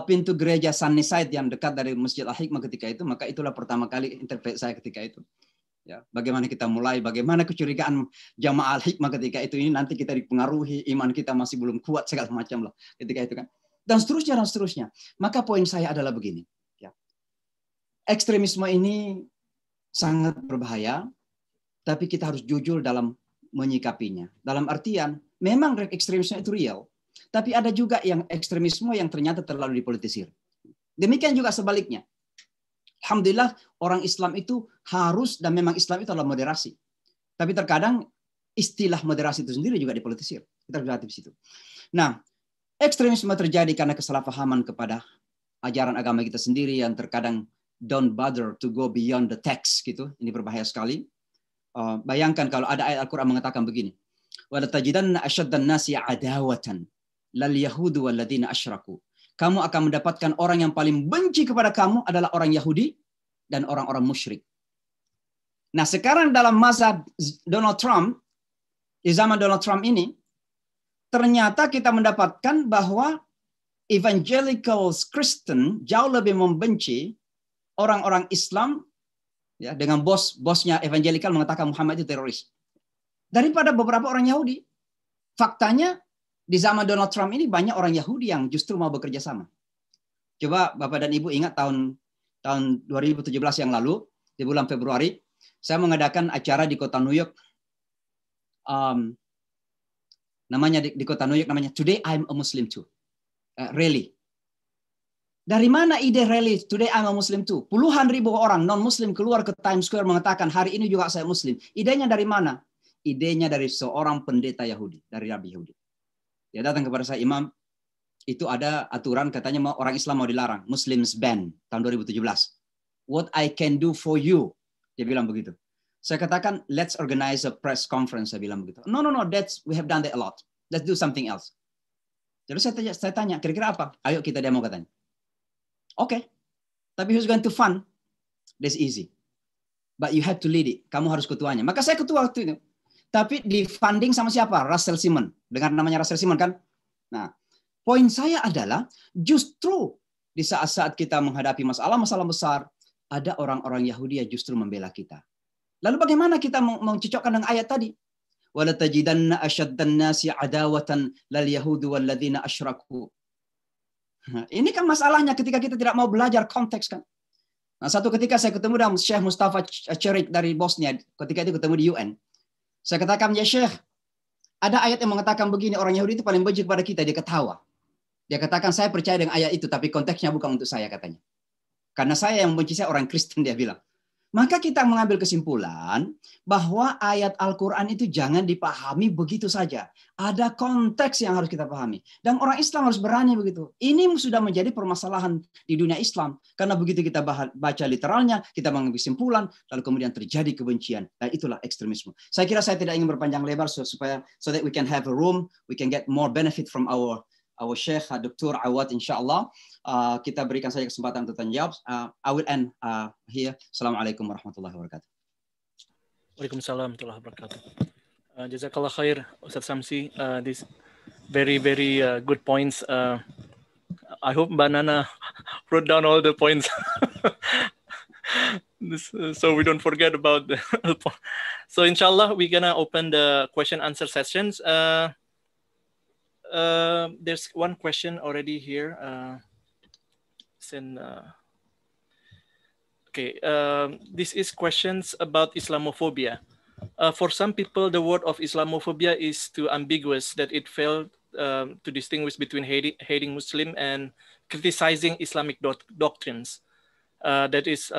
pintu gereja Sunnyside yang dekat dari Masjid Al-Hikmah ketika itu, maka itulah pertama kali interfaith saya ketika itu. Ya, bagaimana kita mulai, bagaimana kecurigaan jamaah Al-Hikmah ketika itu, ini nanti kita dipengaruhi, iman kita masih belum kuat segala macam lah ketika itu kan. Dan seterusnya dan seterusnya. Maka poin saya adalah begini. Ekstremisme ini sangat berbahaya, tapi kita harus jujur dalam menyikapinya. Dalam artian, memang ekstremisme itu real, tapi ada juga yang ekstremisme yang ternyata terlalu dipolitisir. Demikian juga sebaliknya. Alhamdulillah, orang Islam itu harus, dan memang Islam itu adalah moderasi. Tapi terkadang istilah moderasi itu sendiri juga dipolitisir. Kita harus hati di situ. Nah, ekstremisme terjadi karena kesalahpahaman kepada ajaran agama kita sendiri yang terkadang don't bother to go beyond the text gitu. Ini berbahaya sekali. Bayangkan kalau ada ayat Al-Quran mengatakan begini. Wa latajidanna asyaddan nasi adawatan lal yahudu wal ladzina asyraku. Kamu akan mendapatkan orang yang paling benci kepada kamu adalah orang Yahudi dan orang-orang musyrik. Nah, sekarang dalam masa Donald Trump, di zaman Donald Trump ini, ternyata kita mendapatkan bahwa evangelicals Kristen jauh lebih membenci orang-orang Islam, ya, dengan bosnya evangelical mengatakan Muhammad itu teroris, daripada beberapa orang Yahudi. Faktanya di zaman Donald Trump ini banyak orang Yahudi yang justru mau bekerja sama. Coba Bapak dan Ibu ingat tahun 2017 yang lalu, di bulan Februari, saya mengadakan acara di kota New York. Namanya di kota New York namanya Today I'm a Muslim Too. Rally. Dari mana ide rally Today I'm a Muslim Too? Puluhan ribu orang non-Muslim keluar ke Times Square mengatakan hari ini juga saya Muslim. Idenya dari mana? Idenya dari seorang pendeta Yahudi, dari Rabi Yahudi. Dia datang kepada saya, Imam, itu ada aturan katanya orang Islam mau dilarang. Muslims ban tahun 2017. What I can do for you? Dia bilang begitu. Saya katakan, let's organize a press conference. Saya bilang begitu. No, we have done that a lot. Let's do something else. Jadi saya tanya, kira-kira apa? Ayo kita demo katanya. Oke. Tapi who's going to fund? That's easy. But you have to lead it. Kamu harus ketuanya. Maka saya ketua waktu itu. Tapi di funding sama siapa? Russell Simon. Dengar namanya Russell Simon kan? Nah, poin saya adalah justru di saat-saat kita menghadapi masalah-masalah besar, ada orang-orang Yahudi yang justru membela kita. Lalu bagaimana kita mencocokkan dengan ayat tadi? Wala tajidanna asyaddan nasi adawatan lal yahudu wal ladzina asyraku. Ini kan masalahnya ketika kita tidak mau belajar konteks kan. Nah, satu ketika saya ketemu dengan Syekh Mustafa Cerik dari Bosnia, ketika itu ketemu di UN. Saya katakan, ya Syekh, ada ayat yang mengatakan begini, orang Yahudi itu paling benci kepada kita. Dia ketawa. Dia katakan, saya percaya dengan ayat itu, tapi konteksnya bukan untuk saya, katanya. Karena saya yang membenci saya orang Kristen, dia bilang. Maka kita mengambil kesimpulan bahwa ayat Al-Quran itu jangan dipahami begitu saja. Ada konteks yang harus kita pahami. Dan orang Islam harus berani begitu. Ini sudah menjadi permasalahan di dunia Islam. Karena begitu kita baca literalnya, kita mengambil kesimpulan, lalu kemudian terjadi kebencian. Dan itulah ekstremisme. Saya kira saya tidak ingin berpanjang lebar so that we can have a room, we can get more benefit from our Sheikh Dr. Awad, insyaAllah. Kita berikan saja kesempatan untuk tanya jawab. I will end here. Assalamualaikum warahmatullahi wabarakatuh. Waalaikumsalam warahmatullahi wabarakatuh. Jazakallah khair, Ustaz Samsi. This very, very good points. I hope Mbak Nana wrote down all the points. So we don't forget about the So inshallah, we're gonna open the question answer sessions. There's one question already here. This is questions about Islamophobia. For some people, the word of Islamophobia is too ambiguous that it failed to distinguish between hating Muslim and criticizing Islamic doctrines. That is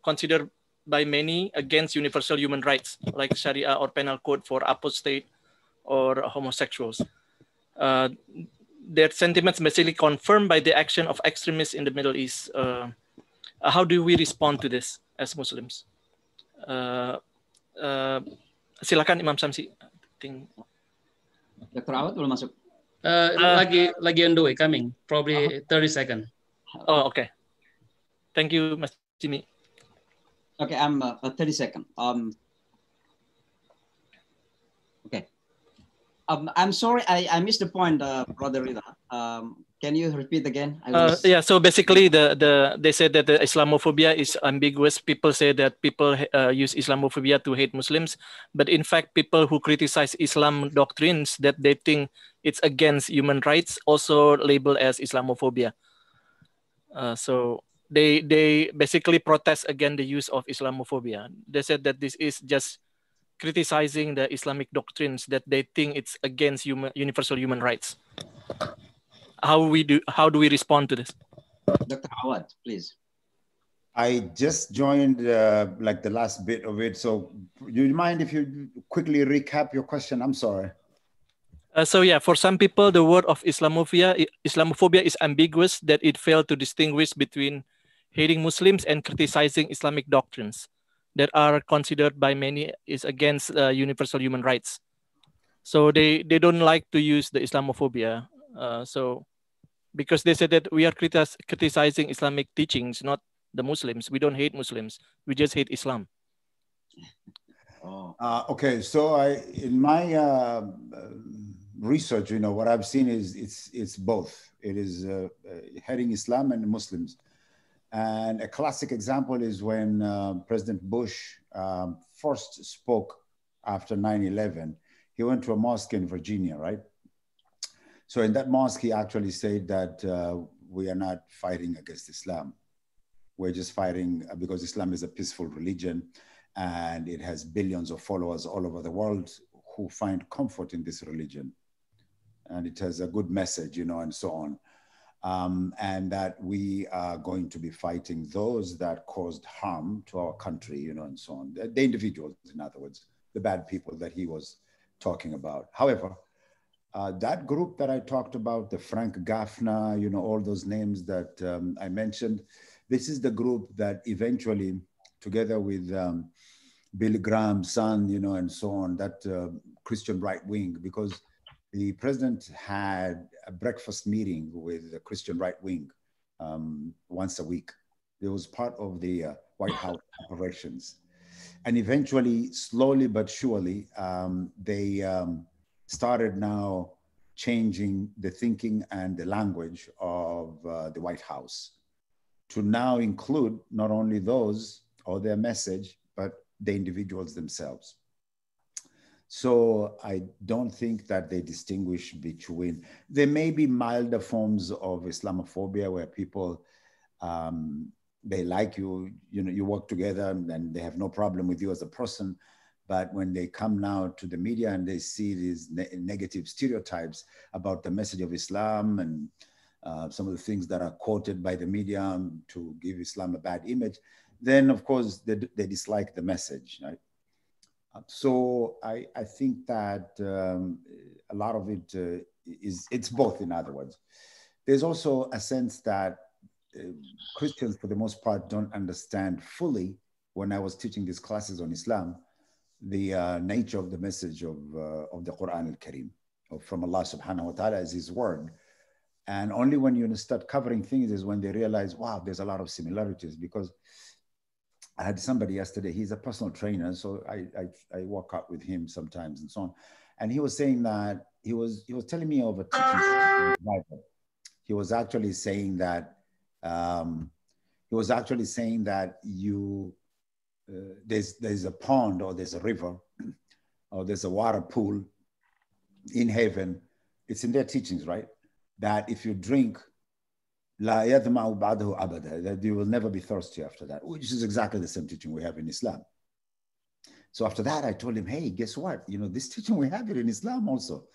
considered by many against universal human rights, like Sharia or penal code for apostate or homosexuals. Their sentiments basically confirmed by the action of extremists in the Middle East. How do we respond to this as Muslims? Silakan Imam Samsi. Dr. Awad belum masuk. Lagi on the way, coming. Probably 30 seconds. Oh, okay. Thank you, Mas Jimmy. Okay, I'm 30 seconds. Okay. I'm sorry, I missed the point, Brother Rida. Can you repeat again? Yeah, so basically they said that the Islamophobia is ambiguous. People say that people use Islamophobia to hate Muslims, but in fact, people who criticize Islam doctrines that they think it's against human rights also labeled as Islamophobia. So they basically protest against the use of Islamophobia. They said that this is just criticizing the Islamic doctrines that they think it's against universal human rights. How do we respond to this? Dr. Awad, please. I just joined like the last bit of it. So do you mind if you quickly recap your question? I'm sorry. So yeah, for some people, the word of Islamophobia is ambiguous, that it failed to distinguish between hating Muslims and criticizing Islamic doctrines that are considered by many is against universal human rights. So they don't like to use the Islamophobia. So because they said that we are criticizing Islamic teachings, not the Muslims. We don't hate Muslims. We just hate Islam. Okay, so in my research, you know, what I've seen is it's both. It is hating Islam and Muslims. And a classic example is when President Bush first spoke after 9/11. He went to a mosque in Virginia, right? So in that mosque, he actually said that we are not fighting against Islam. We're just fighting because Islam is a peaceful religion and it has billions of followers all over the world who find comfort in this religion. And it has a good message, you know, and so on. And that we are going to be fighting those that caused harm to our country, you know, and so on. The individuals, in other words, the bad people that he was talking about. However, that group that I talked about, the Frank Gaffner, you know, all those names that I mentioned, this is the group that eventually, together with Billy Graham's son, you know, and so on, that Christian right wing, because the president had a breakfast meeting with the Christian right wing once a week. It was part of the White House operations. And eventually, slowly but surely, they started now changing the thinking and the language of the White House to now include not only those or their message, but the individuals themselves. So I don't think that they distinguish between, there may be milder forms of Islamophobia where people, they like you, you know, you work together and they have no problem with you as a person. But when they come now to the media and they see these negative stereotypes about the message of Islam and some of the things that are quoted by the media to give Islam a bad image, then of course they dislike the message, right? So I think that a lot of it it's both, in other words. There's also a sense that Christians, for the most part, don't understand fully, when I was teaching these classes on Islam, the nature of the message of the Quran al-Karim, from Allah subhanahu wa ta'ala as his word. And only when you start covering things is when they realize, wow, there's a lot of similarities. Because I had somebody yesterday, he's a personal trainer, so I walk out with him sometimes and so on. And he was saying that, he was telling me of a teaching in the Bible. He was actually saying that, there's a pond, or there's a river, or there's a water pool in heaven. It's in their teachings, right? That if you drink, لا يظمأ بعده أبدا, that you will never be thirsty after that, which is exactly the same teaching we have in Islam. So after that, I told him, hey, guess what? You know, this teaching, we have it in Islam also.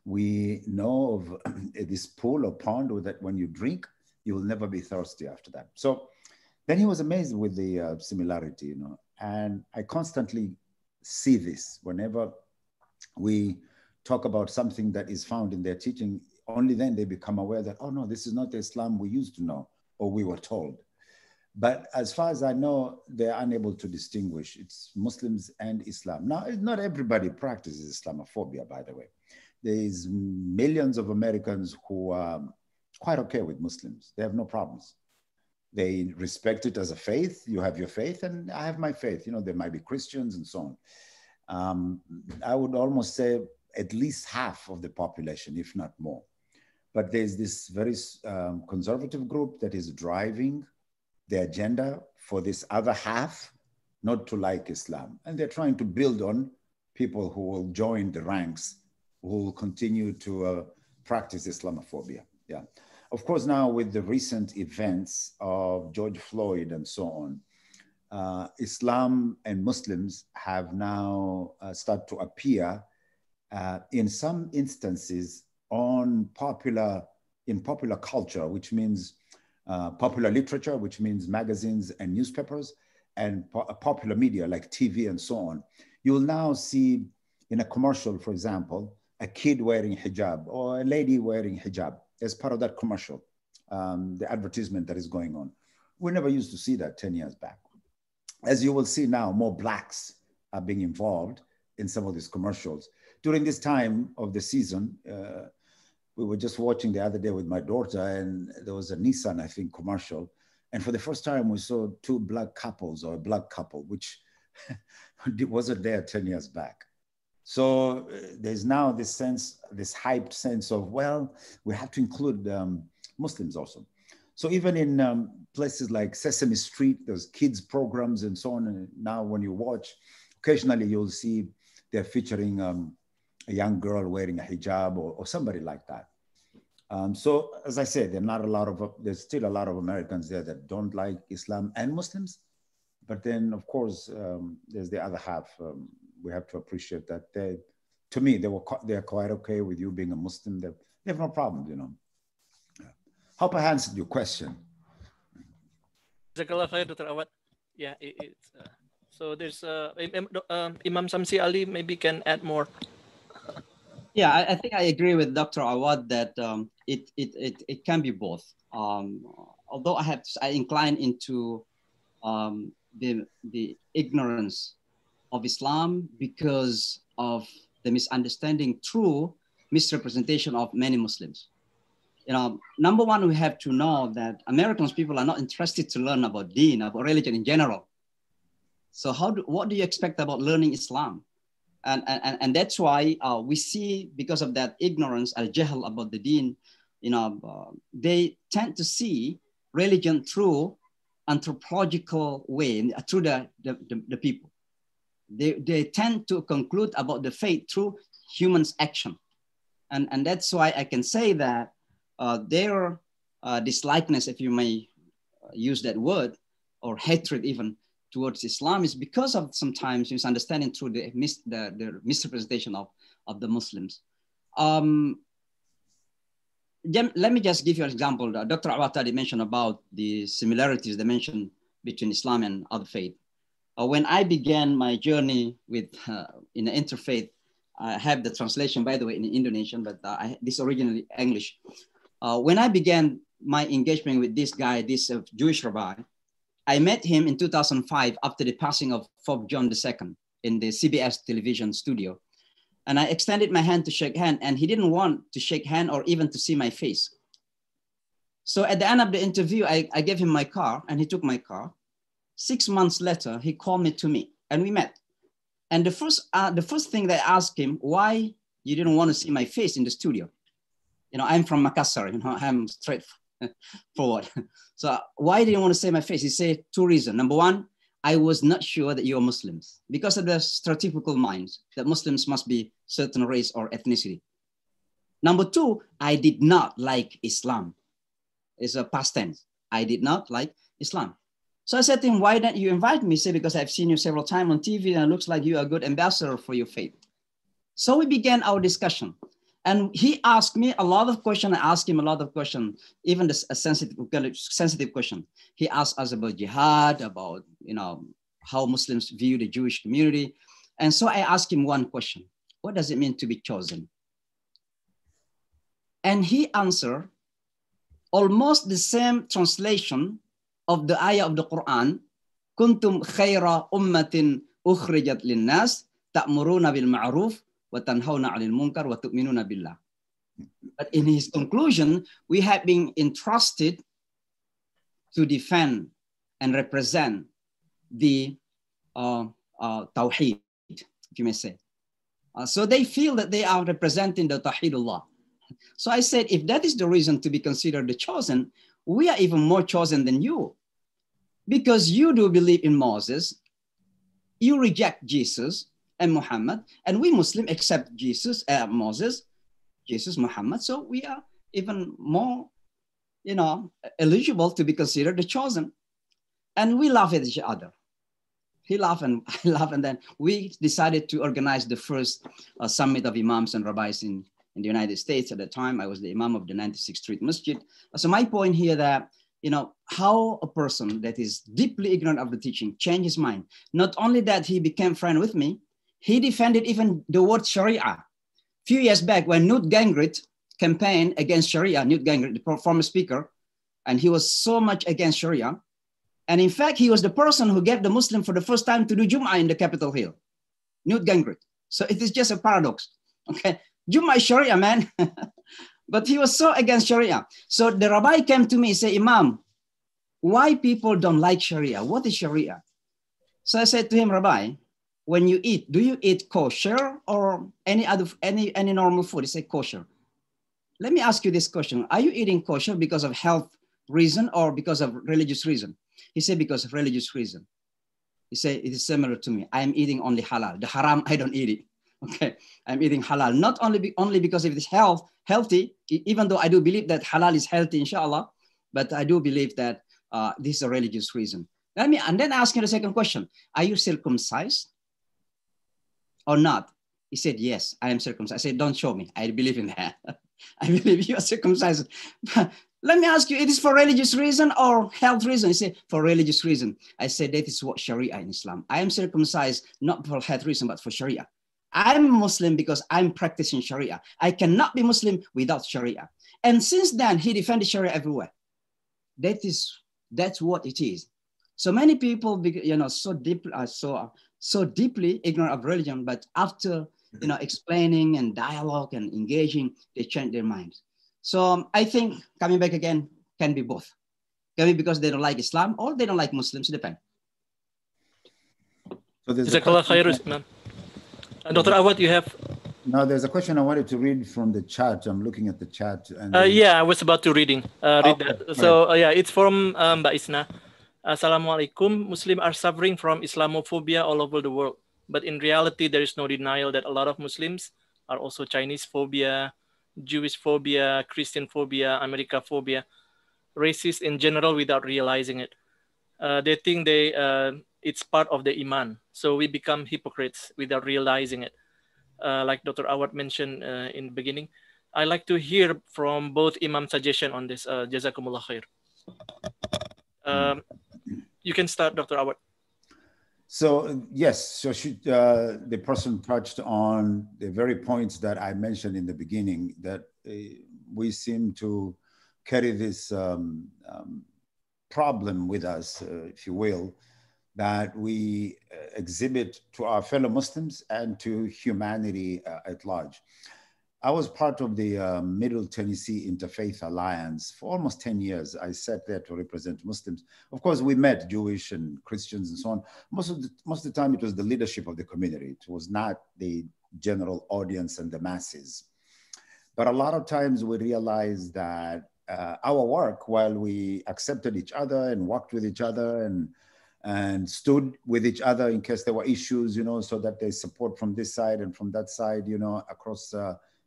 We know of this pool or pond that when you drink, you will never be thirsty after that. So then he was amazed with the similarity, you know. And I constantly see this whenever we talk about something that is found in their teaching. Only then they become aware that, oh no, this is not the Islam we used to know or we were told. But as far as I know, they're unable to distinguish. It's Muslims and Islam. Now, not everybody practices Islamophobia, by the way. There's millions of Americans who are quite okay with Muslims. They have no problems. They respect it as a faith. You have your faith and I have my faith. You know, there might be Christians and so on. I would almost say at least half of the population, if not more. But there's this very conservative group that is driving the agenda for this other half not to like Islam. And they're trying to build on people who will join the ranks, who will continue to practice Islamophobia. Yeah. Of course, now with the recent events of George Floyd and so on, Islam and Muslims have now started to appear in some instances in popular culture, which means popular literature, which means magazines and newspapers, and popular media like TV and so on. You'll now see in a commercial, for example, a kid wearing hijab or a lady wearing hijab as part of that commercial, the advertisement that is going on. We never used to see that 10 years back. As you will see now, more blacks are being involved in some of these commercials. During this time of the season, we were just watching the other day with my daughter, and there was a Nissan, I think, commercial. And for the first time, we saw two black couples or a black couple, which wasn't there 10 years back. So there's now this sense, this hyped sense of, well, we have to include Muslims also. So even in places like Sesame Street, there's kids programs and so on. And now when you watch, occasionally you'll see they're featuring a young girl wearing a hijab or somebody like that. So as I said, there's still a lot of Americans there that don't like Islam and Muslims. But then, of course, there's the other half. We have to appreciate that to me, they're quite okay with you being a Muslim. They have no problem, you know. Hope I answered your question. Jazakallah khair, Dr. Awad. Yeah, so there's Imam Samsi Ali maybe can add more. Yeah, I think I agree with Dr. Awad that it can be both. Although I incline into the ignorance of Islam because of the misunderstanding through misrepresentation of many Muslims. You know, number one, we have to know that American people are not interested to learn about deen, about religion in general. So what do you expect about learning Islam? And that's why we see, because of that ignorance, al-jahl about the deen, you know, they tend to see religion through anthropological way, through the people. They tend to conclude about the faith through humans' action. And that's why I can say that their dislikeness, if you may use that word, or hatred even towards Islam, is because of sometimes misunderstanding through the misrepresentation of the Muslims. Let me just give you an example. Dr. Awad mentioned about the similarities. They mentioned between Islam and other faith. When I began my journey with in the interfaith, I have the translation, by the way, in Indonesian, but this originally English. When I began my engagement with this guy, this Jewish rabbi, I met him in 2005 after the passing of Pope John II in the CBS television studio. And I extended my hand to shake hand, and he didn't want to shake hand or even to see my face. So at the end of the interview, I gave him my car, and he took my car. 6 months later, he called me to me, and we met. And the first thing that I asked him, why you didn't want to see my face in the studio? You know, I'm from Makassar, you know, I'm straightforward. So why didn't you want to see my face? He said 2 reasons. Number one, I was not sure that you're Muslims because of the stereotypical minds that Muslims must be certain race or ethnicity. Number 2, I did not like Islam. It's a past tense. I did not like Islam. So I said to him, why don't you invite me? He said, because I've seen you several times on TV and it looks like you are a good ambassador for your faith. So we began our discussion. And he asked me a lot of questions. I asked him a lot of questions, even a sensitive question. He asked us about jihad, about, you know, how Muslims view the Jewish community. And so I asked him one question. What does it mean to be chosen? And he answered almost the same translation of the ayah of the Quran, kuntum khayra ummatin ukhrijat linnas ta'muruna bil ma'ruf wa tanhawna 'anil munkar wa tu'minuna billah. But in his conclusion, we have been entrusted to defend and represent the Tawheed, if you may say. So they feel that they are representing the Tawheedullah. So I said, if that is the reason to be considered the chosen, we are even more chosen than you. Because you do believe in Moses, you reject Jesus and Muhammad, and we Muslims accept Jesus, Moses, Jesus, Muhammad. So we are even more, you know, eligible to be considered the chosen. And we laugh at each other. He laughed and I laughed, and then we decided to organize the first summit of imams and rabbis in the United States. At the time, I was the imam of the 96th Street Masjid. So my point here that, you know, how a person that is deeply ignorant of the teaching changed his mind. Not only that, he became friend with me, he defended even the word Sharia. Few years back when Newt Gingrich campaigned against Sharia, Newt Gingrich, the former speaker, and he was so much against Sharia. And in fact, he was the person who gave the Muslim for the first time to do Jum'ah in the Capitol Hill, Newt Gingrich. So it is just a paradox, okay? Jum'ah is Sharia, man. But he was so against Sharia. So the rabbi came to me and said, Imam, why people don't like Sharia? What is Sharia? So I said to him, Rabbi, when you eat, do you eat kosher or any normal food? He said kosher. Let me ask you this question. Are you eating kosher because of health reason or because of religious reason? He said, because of religious reason. He said, it is similar to me. I am eating only halal. The haram, I don't eat it. Okay, I'm eating halal, not only because it is healthy, even though I do believe that halal is healthy, inshallah, but I do believe that this is a religious reason. And then ask him the second question. Are you circumcised or not? He said, yes, I am circumcised. I said, don't show me. I believe in that. I believe you are circumcised. Let me ask you, it is for religious reason or health reason? He said, for religious reason. I said, that is what Sharia in Islam. I am circumcised, not for health reason, but for Sharia. I'm Muslim because I'm practicing Sharia. I cannot be Muslim without Sharia. And since then, he defended Sharia everywhere. That's what it is. So many people, you know, so deeply ignorant of religion, but after, you know, explaining and dialogue and engaging, they change their minds. So I think coming back again can be both. Can be because they don't like Islam or they don't like Muslims, depend. So there's Dr. Awad, you have? No, there's a question I wanted to read from the chat. I'm looking at the chat. And yeah, I was about to read that. So yeah, it's from Mbak Isna. Assalamualaikum. Muslims are suffering from Islamophobia all over the world. But in reality, there is no denial that a lot of Muslims are also Chinese phobia, Jewish phobia, Christian phobia, America phobia, racist in general without realizing it. They think it's part of the iman. So we become hypocrites without realizing it. Like Dr. Awad mentioned in the beginning, I like to hear from both imam suggestion on this. Jazakumullah khair. You can start, Dr. Awad. So yes, so the person touched on the very points that I mentioned in the beginning, that we seem to carry this problem with us, if you will, that we exhibit to our fellow Muslims and to humanity at large. I was part of the Middle Tennessee Interfaith Alliance for almost 10 years. I sat there to represent Muslims. Of course, we met Jewish and Christians and so on. Most of the time, it was the leadership of the community. It was not the general audience and the masses. But a lot of times we realized that our work, while we accepted each other and worked with each other and stood with each other in case there were issues, so that there's support from this side and from that side,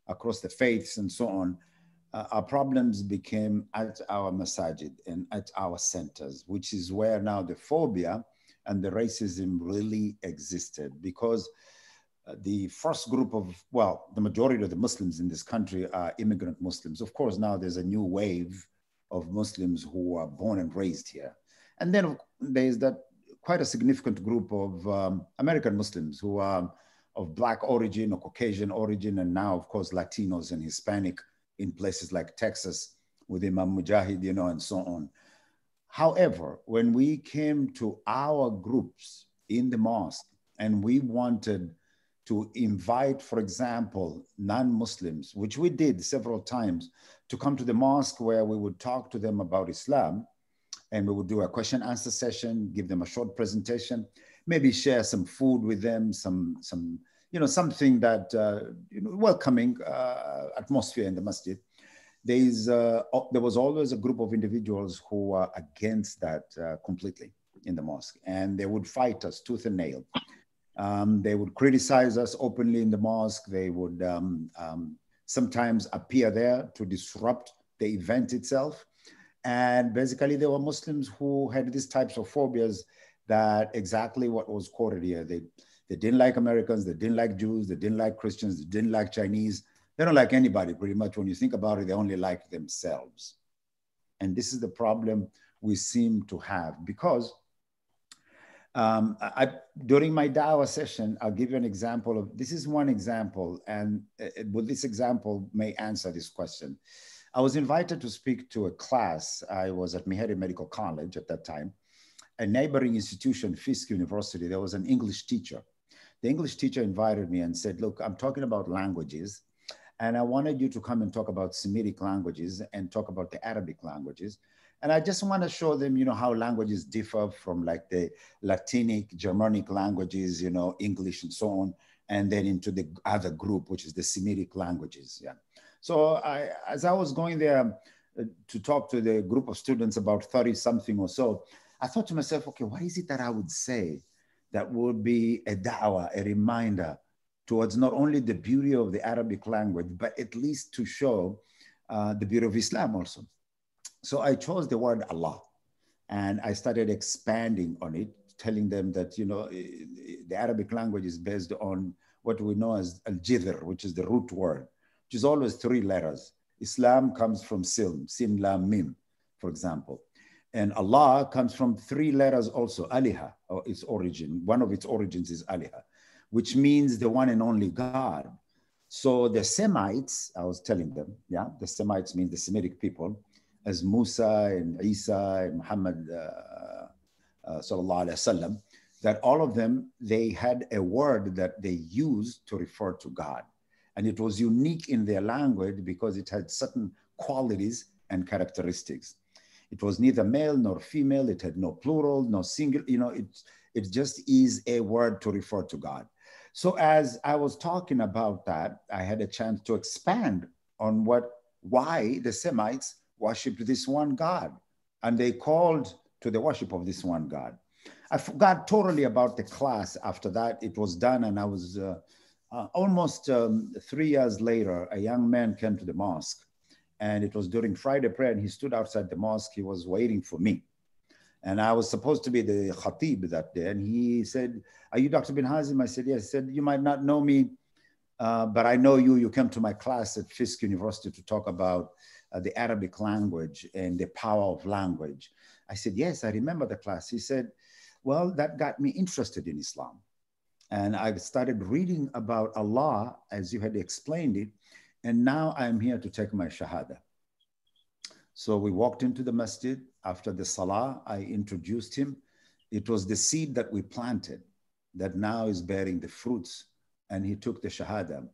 across the faiths and so on, our problems became at our masajid and at our centers, which is where now the phobia and the racism really existed, because the first group of, well, the majority of the Muslims in this country are immigrant Muslims. Of course, now there's a new wave of Muslims who are born and raised here. And then there's that quite a significant group of American Muslims who are of Black origin or Caucasian origin, and now, of course, Latinos and Hispanic in places like Texas with Imam Mujahid, and so on. However, when we came to our groups in the mosque and we wanted to invite, for example, non-Muslims, which we did several times, to come to the mosque where we would talk to them about Islam, and we would do a question answer session, give them a short presentation, maybe share some food with them, something that, welcoming atmosphere in the masjid. There was always a group of individuals who were against that completely in the mosque, and they would fight us tooth and nail. They would criticize us openly in the mosque. They would sometimes appear there to disrupt the event itself. And basically, there were Muslims who had these types of phobias, that exactly what was quoted here. They didn't like Americans, they didn't like Jews, they didn't like Christians, they didn't like Chinese. They don't like anybody, pretty much. When you think about it, they only like themselves. And this is the problem we seem to have, because during my dawah session, I'll give you an example of, this is one example, and with this example may answer this question. I was invited to speak to a class. I was at Meharry Medical College at that time. A neighboring institution, Fisk University, there was an English teacher. The English teacher invited me and said, look, I'm talking about languages, and I wanted you to come and talk about Semitic languages and talk about the Arabic languages. And I just want to show them, how languages differ from like the Latinic, Germanic languages, English and so on, and then into the other group, which is the Semitic languages. Yeah. So as I was going there to talk to the group of students, about 30 something or so, I thought to myself, okay, what is it that I would say that would be a da'wah, a reminder towards not only the beauty of the Arabic language, but at least to show the beauty of Islam also. So I chose the word Allah, and I started expanding on it, telling them that, the Arabic language is based on what we know as al-jidhr, which is the root word, which is always 3 letters. Islam comes from silm, sin, lam, mim, for example. And Allah comes from 3 letters also, aliha, or its origin. One of its origins is aliha, which means the one and only God. So the Semites, I was telling them, the Semites means the Semitic people, as Musa and Isa and Muhammad, sallallahu alaihi wasallam, that all of them, they had a word that they used to refer to God. And it was unique in their language because it had certain qualities and characteristics. It was neither male nor female. It had no plural, no single, it just is a word to refer to God. So as I was talking about that, I had a chance to expand on why the Semites worshiped this one God. And they called to the worship of this one God. I forgot totally about the class after that. It was done, and I was almost 3 years later, a young man came to the mosque. And it was during Friday prayer, and he stood outside the mosque. He was waiting for me. And I was supposed to be the khatib that day. And he said, are you Dr. bin Hazim? I said, yes. He said, you might not know me, but I know you. You came to my class at Fisk University to talk about the Arabic language and the power of language. I said, yes, I remember the class. He said, well, that got me interested in Islam. And I started reading about Allah as you had explained it. And now I'm here to take my Shahada. So we walked into the masjid. After the Salah, I introduced him. It was the seed that we planted that now is bearing the fruits. And he took the Shahada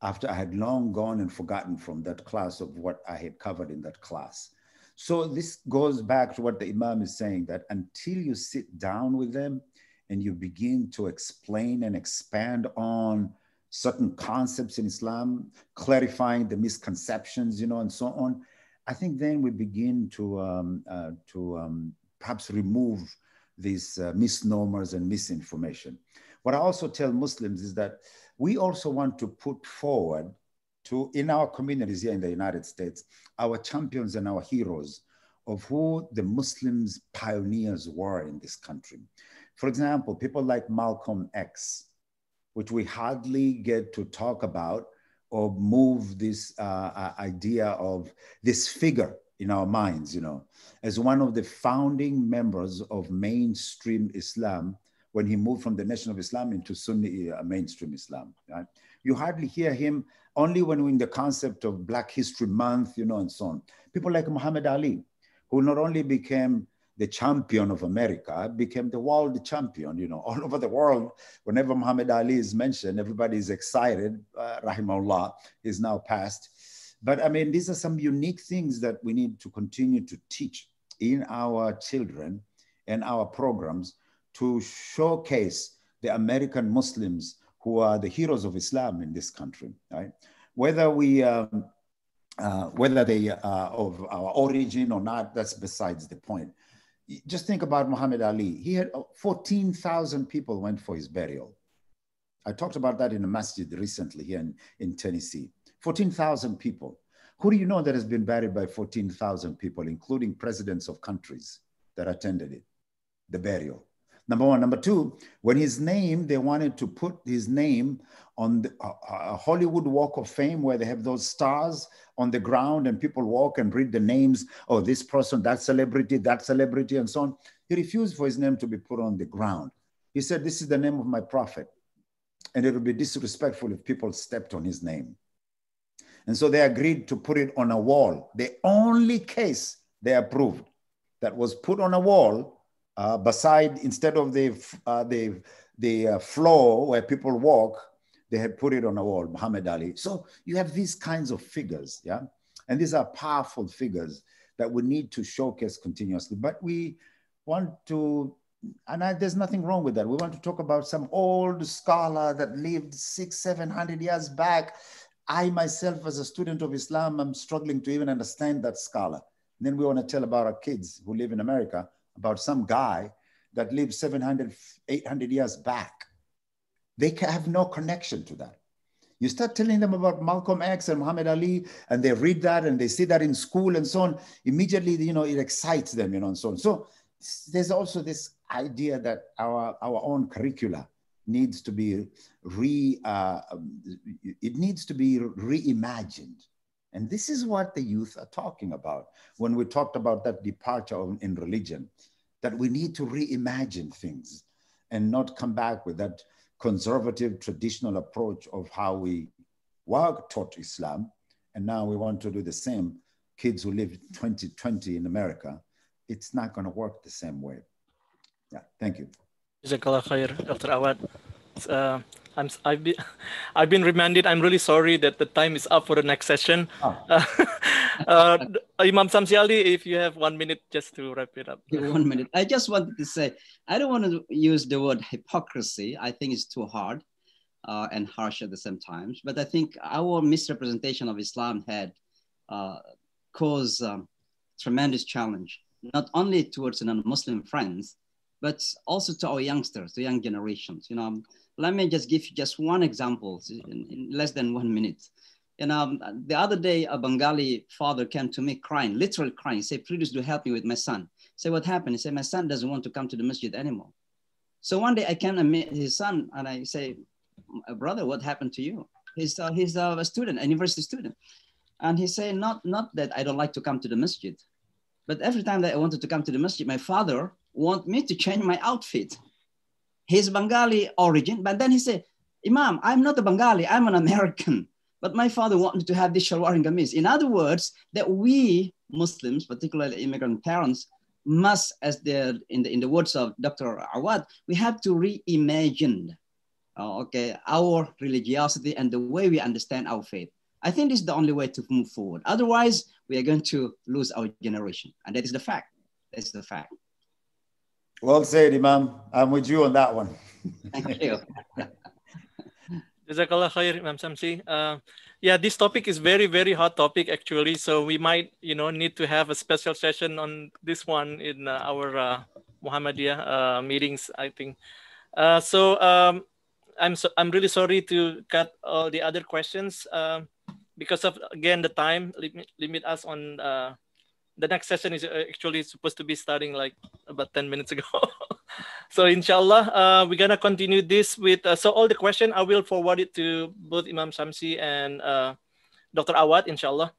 after I had long gone and forgotten from that class of what I had covered in that class. So this goes back to what the Imam is saying, that until you sit down with them and you begin to explain and expand on certain concepts in Islam, clarifying the misconceptions, and so on, I think then we begin to perhaps remove these misnomers and misinformation. What I also tell Muslims is that we also want to put forward in our communities here in the United States, our champions and our heroes of who the Muslims pioneers were in this country. For example, people like Malcolm X, which we hardly get to talk about or move this idea of this figure in our minds, as one of the founding members of mainstream Islam when he moved from the Nation of Islam into Sunni mainstream Islam. Right? You hardly hear him, only when we're in the concept of Black History Month, and so on. People like Muhammad Ali, who not only became the champion of America, became the world champion, all over the world. Whenever Muhammad Ali is mentioned, everybody is excited. Rahimahullah, is now passed. But I mean, these are some unique things that we need to continue to teach in our children and our programs to showcase the American Muslims who are the heroes of Islam in this country, right? Whether they are of our origin or not, that's besides the point. Just think about Muhammad Ali. He had 14,000 people went for his burial. I talked about that in a masjid recently here in Tennessee. 14,000 people. Who do you know that has been buried by 14,000 people, including presidents of countries that attended it, the burial? Number one. Number two, when his name, they wanted to put his name on the Hollywood Walk of Fame, where they have those stars on the ground and people walk and read the names. Oh, this person, that celebrity, and so on. He refused for his name to be put on the ground. He said, this is the name of my prophet. And it would be disrespectful if people stepped on his name. And so they agreed to put it on a wall. The only case they approved that was put on a wall beside, instead of the floor where people walk, they had put it on a wall, Muhammad Ali. So you have these kinds of figures, yeah? And these are powerful figures that we need to showcase continuously. But we want to, and there's nothing wrong with that. We want to talk about some old scholar that lived 600-700 years back. I myself, as a student of Islam, I'm struggling to even understand that scholar. And then we want to tell about our kids who live in America about some guy that lived 700, 800 years back. They have no connection to that. You start telling them about Malcolm X and Muhammad Ali, and they read that and they see that in school and so on, immediately, it excites them, and so on. So there's also this idea that our own curricula needs to be reimagined. And this is what the youth are talking about when we talked about that departure in religion, that we need to reimagine things and not come back with that conservative traditional approach of how we were taught Islam. And now we want to do the same. Kids who live 2020 in America, it's not going to work the same way. Yeah, thank you. Jazakallah khair, Dr. Awad. I've been reminded. I'm really sorry that the time is up for the next session. Imam Samsi Ali, if you have 1 minute just to wrap it up. 1 minute. I just wanted to say, I don't want to use the word hypocrisy. I think it's too hard and harsh at the same time. But I think our misrepresentation of Islam had caused tremendous challenge, not only towards non-Muslim friends, but also to our youngsters, to young generations. Let me just give you just one example in less than 1 minute. The other day, a Bengali father came to me crying, literally crying. He said, please do help me with my son. I said, what happened? He said, my son doesn't want to come to the masjid anymore. So one day I came and met his son and I say, brother, what happened to you? He's a student, a university student. And he said, not that I don't like to come to the masjid, But every time that I wanted to come to the masjid, my father wanted me to change my outfit. He's Bengali origin, but then he said, Imam, I'm not a Bengali, I'm an American. But my father wanted to have this shalwar and kameez. In other words, that we Muslims, particularly immigrant parents, must, as in the words of Dr. Awad, we have to reimagine our religiosity and the way we understand our faith. I think this is the only way to move forward. Otherwise, we are going to lose our generation. And that is the fact. That's the fact. Well said, Imam. I'm with you on that one. Thank you. Jazakallah khair, Imam Samsi. Yeah, this topic is very, very hot topic actually. So we might, need to have a special session on this one in our Muhammadiyah meetings, I think. I'm really sorry to cut all the other questions because of, again, the time limit us on the next session is actually supposed to be starting like about 10 minutes ago. So inshallah, we're gonna continue this with, so all the question, I will forward it to both Imam Samsi and Dr. Awad, inshallah.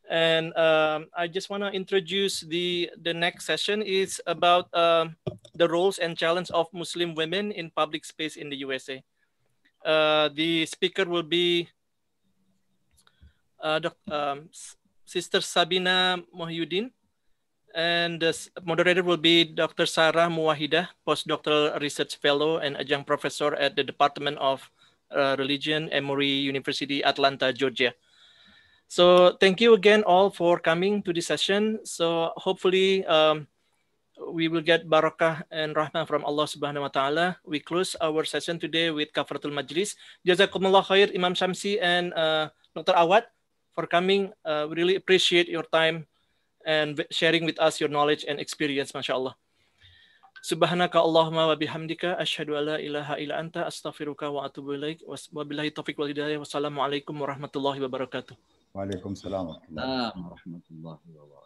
And I just wanna introduce the next session is about the roles and challenge of Muslim women in public space in the USA. The speaker will be Sister Sabina Mohyuddin, and the moderator will be Dr. Sarah Muwahidah, postdoctoral research fellow and adjunct professor at the Department of Religion, Emory University, Atlanta, Georgia. So thank you again all for coming to this session. So hopefully we will get barakah and rahmah from Allah Subhanahu wa Ta'ala. We close our session today with Kafaratul Majlis. Jazakumullah khair, Imam Samsi and Dr. Awad, for coming. We really appreciate your time and sharing with us your knowledge and experience, mashallah. Subhanaka Allahumma wa bihamdika ashhadu an la ilaha illa anta astaghfiruka wa atubu ilaik. Wa billahi taufiq wal hidayah. Wassalamu alaikum warahmatullahi wabarakatuh. Wa alaikum salam wa rahmatullahi wa barakatuh.